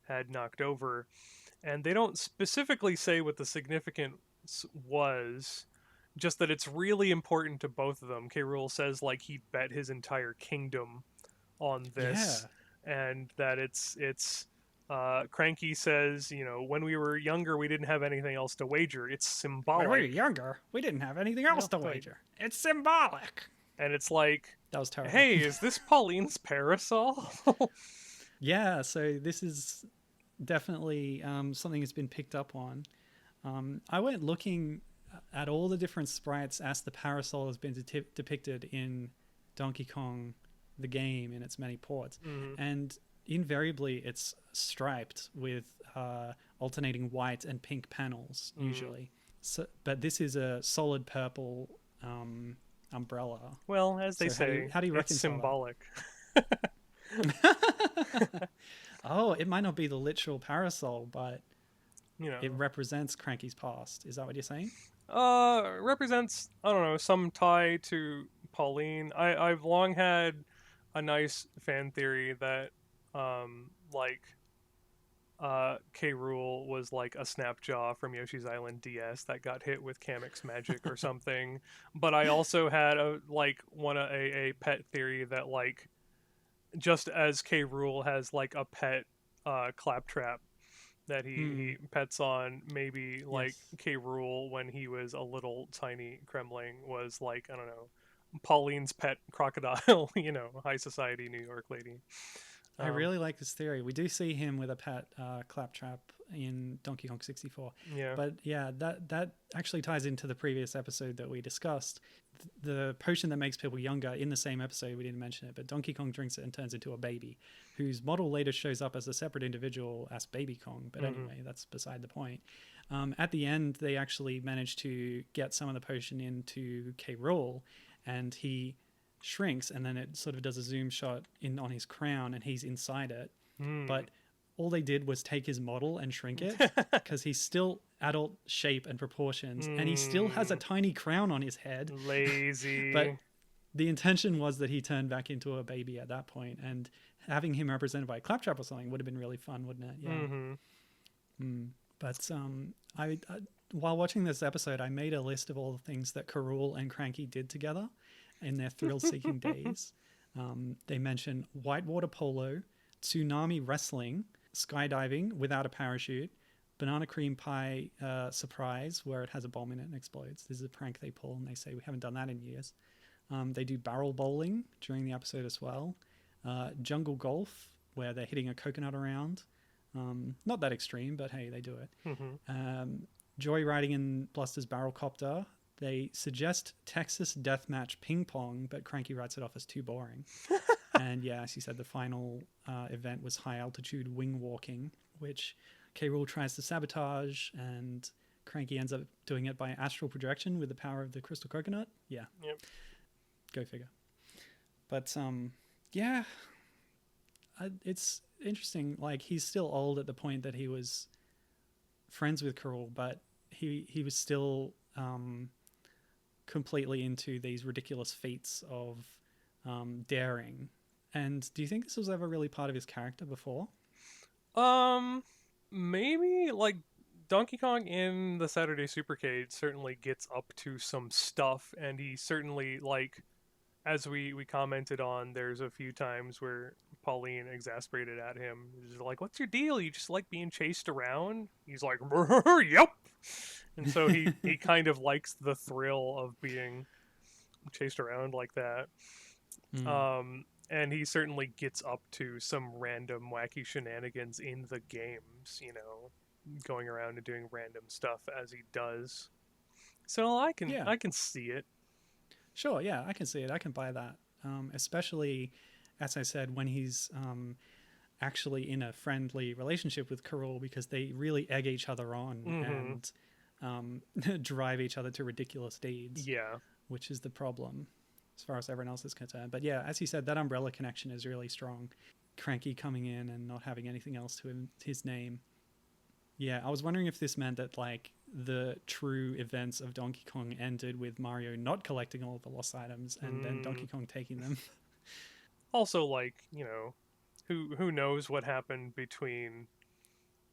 had knocked over. And they don't specifically say what the significance was, just that it's really important to both of them. K. Rool says like he bet his entire kingdom on Yeah. this, and that it's Cranky says, when we were younger, we didn't have anything else to wager. It's When we were symbolic. younger, we didn't have anything else to wager. It's symbolic. And it's like, That was terrible. hey, is this Pauline's parasol? Yeah, so this is definitely something that's been picked up on. I went looking at all the different sprites as the parasol has been depicted in Donkey Kong, the game, in its many ports. And invariably it's striped with alternating white and pink panels, usually. So, but this is a solid purple umbrella. Well, as they So say, how do you it's reconcile symbolic. Oh, it might not be the literal parasol, but You know, it represents Cranky's past. Is that what you're saying? represents, I don't know, some tie to Pauline. I've long had a nice fan theory that like K. Rool was like a Snapjaw from Yoshi's Island DS that got hit with Kamek's magic or something. But I also had a pet theory that like just as K. Rool has like a pet claptrap that he pets on, maybe like Yes. K. Rool when he was a little tiny Kremling was like, I don't know, Pauline's pet crocodile, high society New York lady. I really like this theory. We do see him with a pet claptrap in Donkey Kong 64. Yeah. But yeah, that actually ties into the previous episode that we discussed. The potion that makes people younger, in the same episode, we didn't mention it, but Donkey Kong drinks it and turns into a baby, whose model later shows up as a separate individual as Baby Kong. But anyway, that's beside the point. At the end, they actually manage to get some of the potion into K. Rool, and he shrinks, and then it sort of does a zoom shot in on his crown, and he's inside it. But all they did was take his model and shrink it, because he's still adult shape and proportions, and he still has a tiny crown on his head. Lazy. But the intention was that he turned back into a baby at that point, and having him represented by a claptrap or something would have been really fun, wouldn't it? Yeah. But I while watching this episode, I made a list of all the things that K. Rool and Cranky did together in their thrill-seeking days. They mention whitewater polo, tsunami wrestling, skydiving without a parachute, banana cream pie surprise where it has a bomb in it and explodes. This is a prank they pull, and they say we haven't done that in years. They do barrel bowling during the episode as well. Jungle golf, where they're hitting a coconut around. Not that extreme, but hey, they do it. Joyriding in Bluster's barrel copter. They suggest Texas deathmatch ping pong, but Cranky writes it off as too boring. And yeah, as you said, the final event was high altitude wing walking, which K. Rool tries to sabotage, and Cranky ends up doing it by astral projection with the power of the crystal coconut. Yeah. Yep. Go figure. But yeah, it's interesting. Like, he's still old at the point that he was friends with K. Rool, but he was still completely into these ridiculous feats of daring. And do you think this was ever really part of his character before? Maybe like Donkey Kong in the Saturday Supercade certainly gets up to some stuff, and he certainly, like, as we commented on, there's a few times where Pauline exasperated at him. She's like, "What's your deal? You just like being chased around?" He's like, "Yep." And so he kind of likes the thrill of being chased around like that. And he certainly gets up to some random wacky shenanigans in the games, going around and doing random stuff as he does. So I can see it. Sure, yeah, I can see it. I can buy that. Especially, as I said, when he's actually in a friendly relationship with K. Rool, because they really egg each other on and drive each other to ridiculous deeds. Yeah. Which is the problem, as far as everyone else is concerned. But yeah, as you said, that umbrella connection is really strong. Cranky coming in and not having anything else to his name. Yeah, I was wondering if this meant that, like, the true events of Donkey Kong ended with Mario not collecting all of the lost items and then Donkey Kong taking them. Also, like, who knows what happened between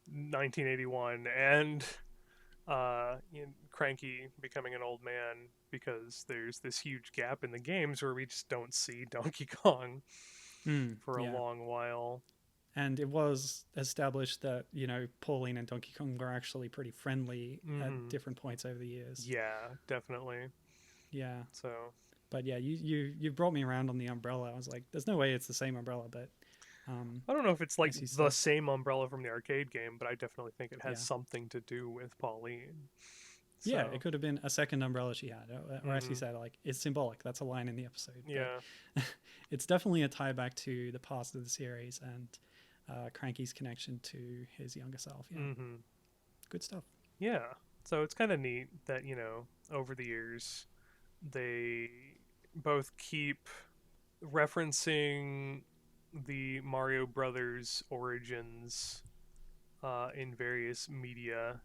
1981 and Cranky becoming an old man, because there's this huge gap in the games where we just don't see Donkey Kong for a Yeah. long while. And it was established that, Pauline and Donkey Kong were actually pretty friendly at different points over the years. Yeah, definitely. Yeah. So, but yeah, you brought me around on the umbrella. I was like, there's no way it's the same umbrella, but I don't know if it's like as you the said, same umbrella from the arcade game, but I definitely think it has yeah. something to do with Pauline. Yeah, So, it could have been a second umbrella she had, or as you said, like, it's symbolic. That's a line in the episode. yeah. But it's definitely a tie back to the past of the series and Cranky's connection to his younger self. Yeah, good stuff. Yeah. So it's kind of neat that, over the years, they both keep referencing the Mario Brothers origins in various media,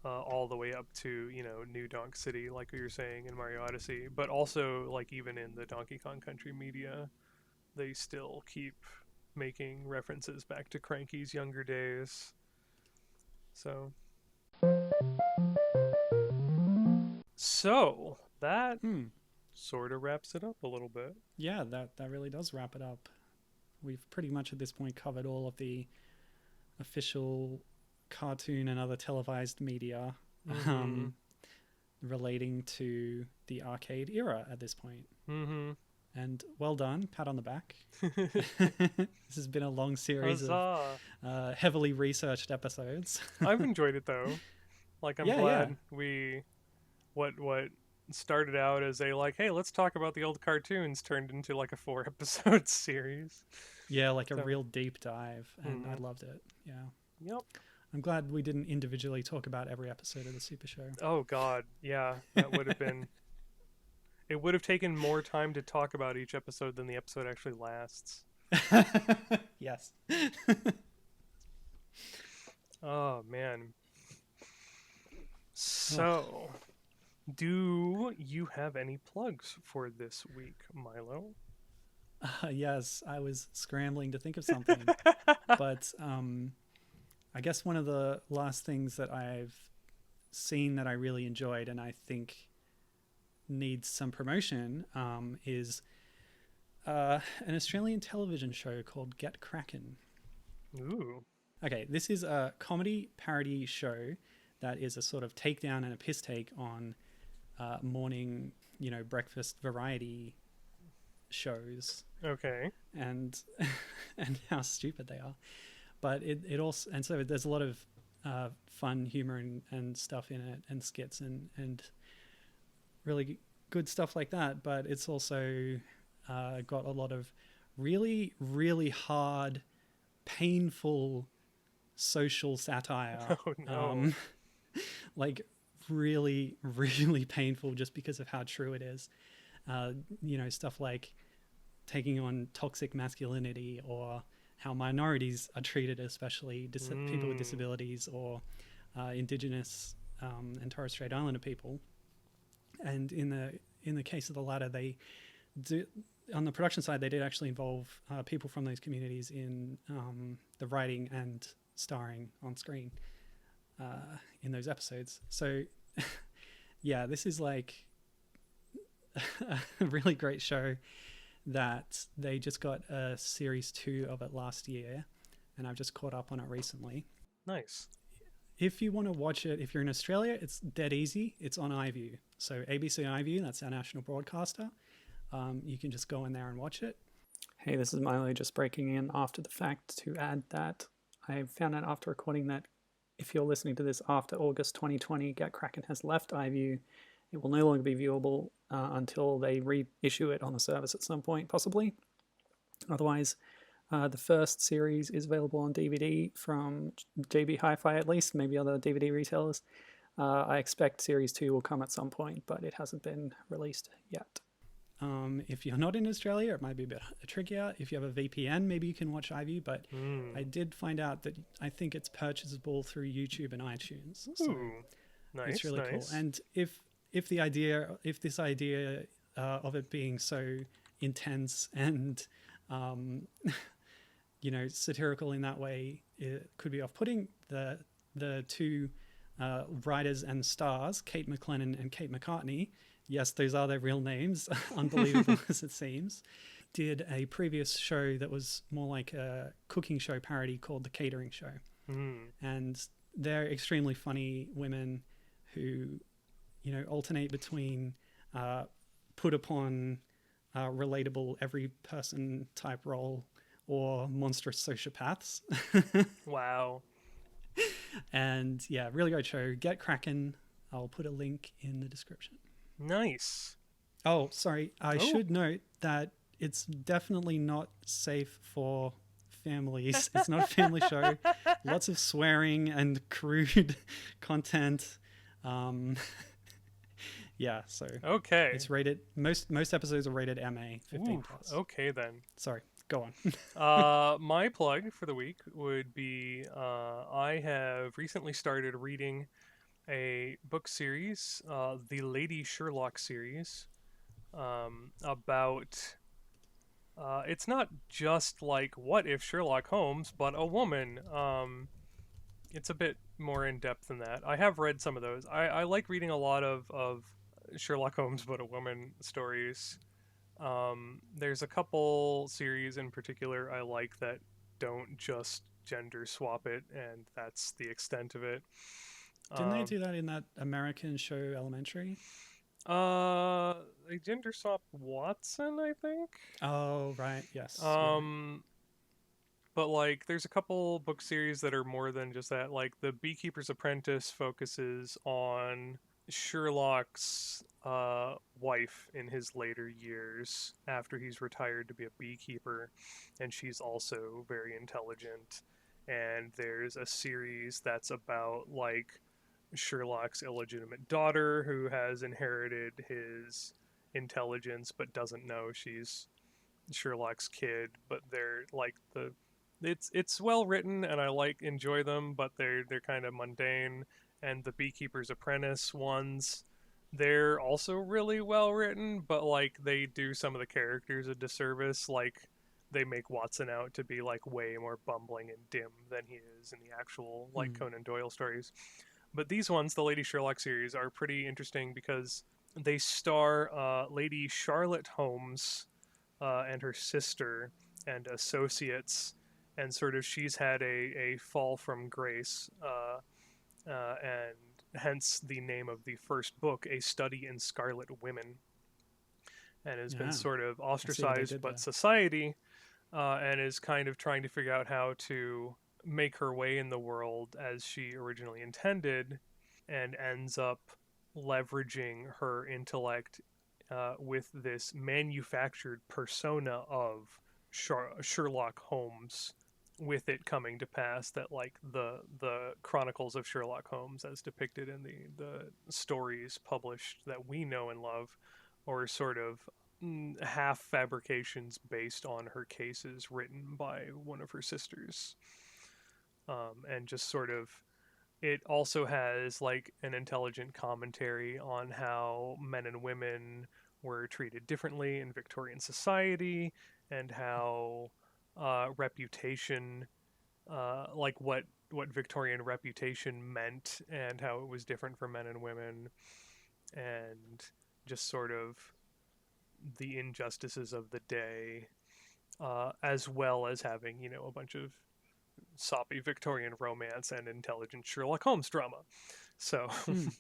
all the way up to New Donk City, like we were saying in Mario Odyssey, but also like even in the Donkey Kong Country media, they still keep making references back to Cranky's younger days. So that sort of wraps it up a little bit. Yeah, that really does wrap it up. We've pretty much at this point covered all of the official cartoon and other televised media relating to the arcade era at this point. And well done, pat on the back. This has been a long series of heavily researched episodes. I've enjoyed it though. Like, I'm glad we what started out as a like, hey, let's talk about the old cartoons, turned into like a 4-episode series. Yeah, like a real deep dive, and I loved it. Yeah. Yep. I'm glad we didn't individually talk about every episode of the Super Show. Oh God, yeah, that would have been. It would have taken more time to talk about each episode than the episode actually lasts. Yes. Oh man. So, do you have any plugs for this week, Milo? Yes, I was scrambling to think of something, but I guess one of the last things that I've seen that I really enjoyed and I think needs some promotion is an Australian television show called Get Crackin'. Ooh. Okay, this is a comedy parody show that is a sort of takedown and a piss take on morning, breakfast variety shows. Okay. And how stupid they are. But it also, and so there's a lot of fun humor and stuff in it, and skits and really good stuff like that. But it's also got a lot of really, really hard, painful social satire. Oh no. Like really, really painful just because of how true it is. Stuff like taking on toxic masculinity, or how minorities are treated, especially people with disabilities, or Indigenous and Torres Strait Islander people. And in the case of the latter, they do, on the production side, they did actually involve people from those communities in the writing and starring on screen in those episodes. So yeah, this is like a really great show that they just got a series 2 of it last year, and I've just caught up on it recently. Nice. If you want to watch it, if you're in Australia, it's dead easy. It's on iView. So ABC iView, that's our national broadcaster. You can just go in there and watch it. Hey, this is Milo just breaking in after the fact to add that I found out after recording that if you're listening to this after August 2020, Get Crackin' has left iView. It will no longer be viewable until they reissue it on the service at some point, possibly. Otherwise, the first series is available on DVD from JB Hi-Fi at least, maybe other DVD retailers. I expect series 2 will come at some point, but it hasn't been released yet. If you're not in Australia, it might be a bit trickier. If you have a VPN, maybe you can watch iView, but I did find out that I think it's purchasable through YouTube and iTunes. So nice, it's really nice. cool. And if this idea of it being so intense and satirical in that way, it could be off-putting. The two writers and stars, Kate McLennan and Kate McCartney, yes, those are their real names, unbelievable as it seems, did a previous show that was more like a cooking show parody called The Catering Show. Mm. And they're extremely funny women who, alternate between put upon relatable every person type role or monstrous sociopaths. Wow. And yeah, really great show. Get cracking. I'll put a link in the description. Nice. Oh, sorry. I Oh. should note that it's definitely not safe for families. It's not a family show. Lots of swearing and crude content. Um, yeah, so Okay. it's rated. Most episodes are rated MA 15 Ooh, plus. okay then. Sorry, go on. My plug for the week would be I have recently started reading a book series, the Lady Sherlock series, about. It's not just like what if Sherlock Holmes, but a woman. It's a bit more in depth than that. I have read some of those. I like reading a lot of Sherlock Holmes, but a woman stories. There's a couple series in particular I like that don't just gender swap it, and that's the extent of it. Didn't they Um, do that in that American show Elementary? they gender swap Watson, I think. Oh, right. Yes, you're right. Um, but like, there's a couple book series that are more than just that. Like, the Beekeeper's Apprentice focuses on Sherlock's wife in his later years after he's retired to be a beekeeper, and she's also very intelligent. And there's a series that's about like Sherlock's illegitimate daughter who has inherited his intelligence but doesn't know she's Sherlock's kid. But they're like it's well written and I like enjoy them, but they're kind of mundane. And the Beekeeper's Apprentice ones, they're also really well written, but like they do some of the characters a disservice. Like they make Watson out to be like way more bumbling and dim than he is in the actual like Mm. Conan Doyle stories. But these ones, the Lady Sherlock series, are pretty interesting because they star Lady Charlotte Holmes and her sister and associates, and sort of she's had a fall from grace, and hence the name of the first book, A Study in Scarlet Women, and has been Yeah, sort of I see what they ostracized did by there. society, and is kind of trying to figure out how to make her way in the world as she originally intended, and ends up leveraging her intellect with this manufactured persona of Sherlock Holmes, with it coming to pass that like the chronicles of Sherlock Holmes as depicted in the stories published that we know and love, or sort of half fabrications based on her cases written by one of her sisters, and just sort of it also has like an intelligent commentary on how men and women were treated differently in Victorian society, and how reputation, like what Victorian reputation meant, and how it was different for men and women, and just sort of the injustices of the day, as well as having a bunch of soppy Victorian romance and intelligent Sherlock Holmes drama. So Mm.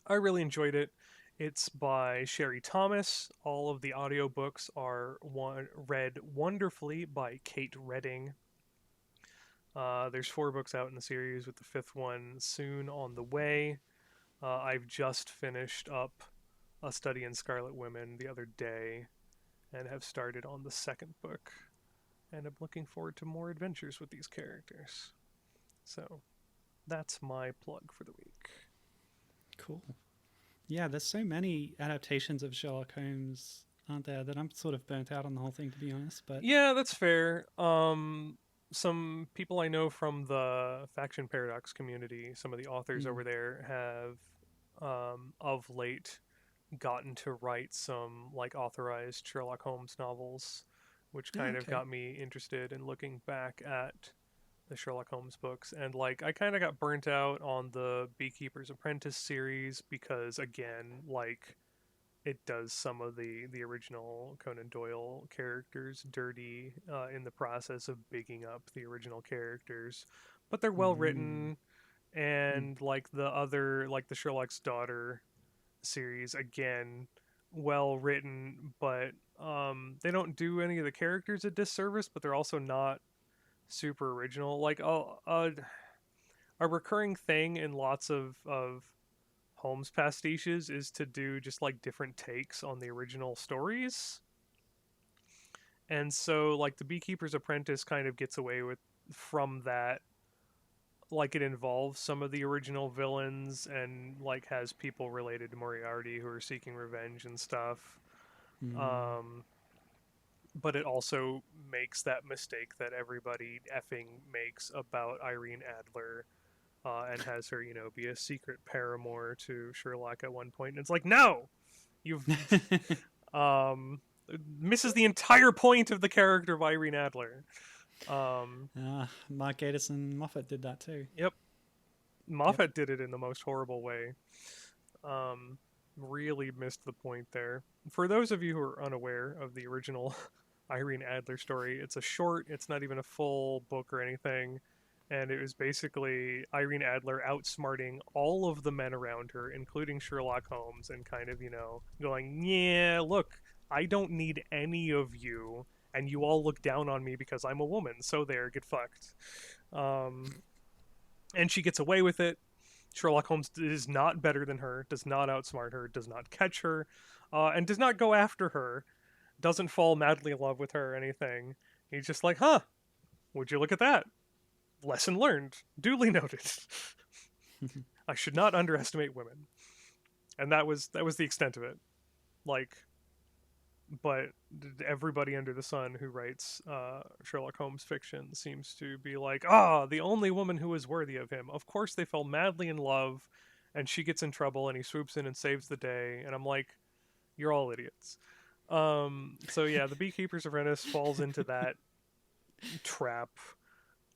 I really enjoyed it. It's by Sherry Thomas. All of the audiobooks are read wonderfully by Kate Redding. There's 4 books out in the series, with the 5th one soon on the way. I've just finished up A Study in Scarlet Women the other day and have started on the 2nd book. And I'm looking forward to more adventures with these characters. So that's my plug for the week. Cool. Yeah, there's so many adaptations of Sherlock Holmes, aren't there, that I'm sort of burnt out on the whole thing, to be honest. But Yeah, that's fair. Some people I know from the Faction Paradox community, some of the authors mm, over there have, of late, gotten to write some like authorized Sherlock Holmes novels, which Yeah, kind of okay. got me interested in looking back at the Sherlock Holmes books. And like I kind of got burnt out on the Beekeeper's Apprentice series because again, like it does some of the original Conan Doyle characters dirty in the process of bigging up the original characters, but they're well Mm. written. Mm. And like the other, like the Sherlock's Daughter series, again, well written, but they don't do any of the characters a disservice, but they're also not super original. Like a recurring thing in lots of Holmes pastiches is to do just like different takes on the original stories. And so like the Beekeeper's Apprentice kind of gets away with from that, like it involves some of the original villains and like has people related to Moriarty who are seeking revenge and stuff. Mm. Um but it also makes that mistake that everybody effing makes about Irene Adler, and has her, be a secret paramour to Sherlock at one point. And it's like, no, you've um, misses the entire point of the character of Irene Adler. Um, Mark Gatiss and Moffat did that too. yep, Yep. Moffat did it in the most horrible way. Um, really missed the point there. For those of you who are unaware of the original Irene Adler story, it's a short, it's not even a full book or anything. And it was basically Irene Adler outsmarting all of the men around her, including Sherlock Holmes, and kind of, going, yeah, look, I don't need any of you, and you all look down on me because I'm a woman, so there, get fucked. Um, and she gets away with it. Sherlock Holmes is not better than her, does not outsmart her, does not catch her, and does not go after her, doesn't fall madly in love with her or anything. He's just like, huh, would you look at that? Lesson learned, duly noted. I should not underestimate women. And that was the extent of it. Like, but everybody under the sun who writes Sherlock Holmes fiction seems to be like, the only woman who is worthy of him. Of course, they fell madly in love, and she gets in trouble, and he swoops in and saves the day. And I'm like, you're all idiots. So yeah, the Beekeeper's Apprentice falls into that trap.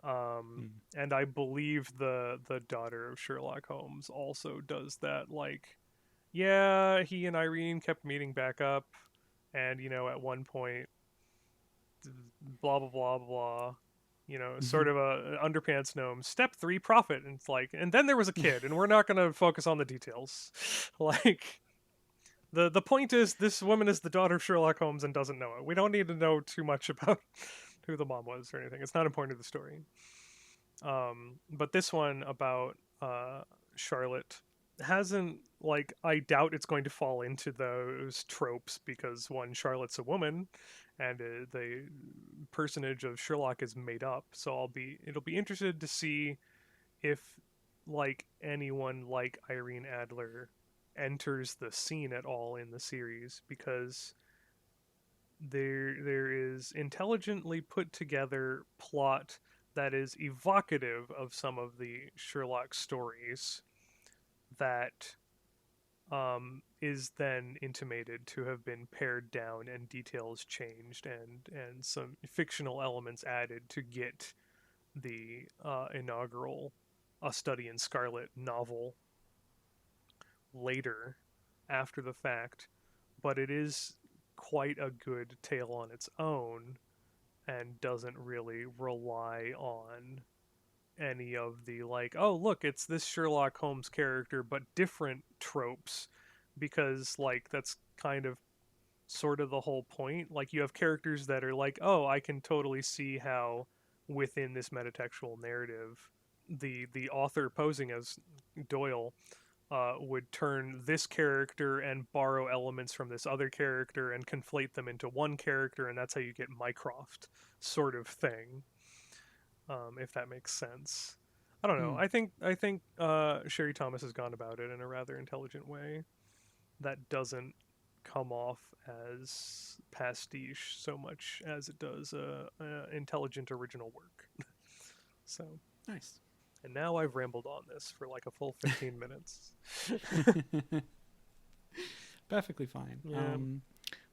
Mm. And I believe the daughter of Sherlock Holmes also does that. Like, yeah, he and Irene kept meeting back up, and at one point, blah blah blah blah. Sort of a underpants gnome. Step 3, profit, and it's like, and then there was a kid, and we're not gonna focus on the details. Like, the point is, this woman is the daughter of Sherlock Holmes and doesn't know it. We don't need to know too much about who the mom was or anything. It's not important to the story. But this one about Charlotte hasn't, like, I doubt it's going to fall into those tropes because one, Charlotte's a woman, and the personage of Sherlock is made up. So it'll be interested to see if like anyone like Irene Adler enters the scene at all in the series, because there is intelligently put together plot that is evocative of some of the Sherlock stories that is then intimated to have been pared down and details changed, and some fictional elements added to get the inaugural A Study in Scarlet novel later, after the fact. But it is quite a good tale on its own and doesn't really rely on any of the, like, oh look, it's this Sherlock Holmes character but different tropes, because like that's kind of sort of the whole point. Like, you have characters that are like, oh, I can totally see how within this metatextual narrative the author posing as Doyle would turn this character and borrow elements from this other character and conflate them into one character, and that's how you get Mycroft sort of thing. If that makes sense. I don't know. Mm. I think Sherry Thomas has gone about it in a rather intelligent way that doesn't come off as pastiche so much as it does intelligent original work. So, Nice. and now I've rambled on this for like a full 15 minutes. Perfectly fine. Yeah.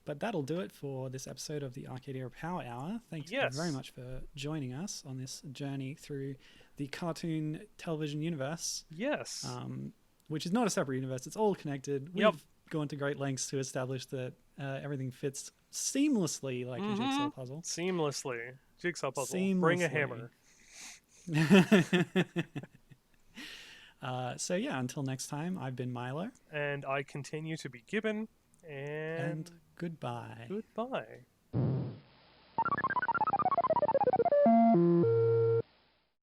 But that'll do it for this episode of the Arcadia Power Hour. Thanks very much for joining us on this journey through the cartoon television universe. Yes. Which is not a separate universe. It's all connected. We've gone to great lengths to establish that everything fits seamlessly like a jigsaw puzzle. Seamlessly. Jigsaw puzzle. Seamlessly. Bring a hammer. So yeah, until next time, I've been Milo. And I continue to be Gibbon. And goodbye. Goodbye.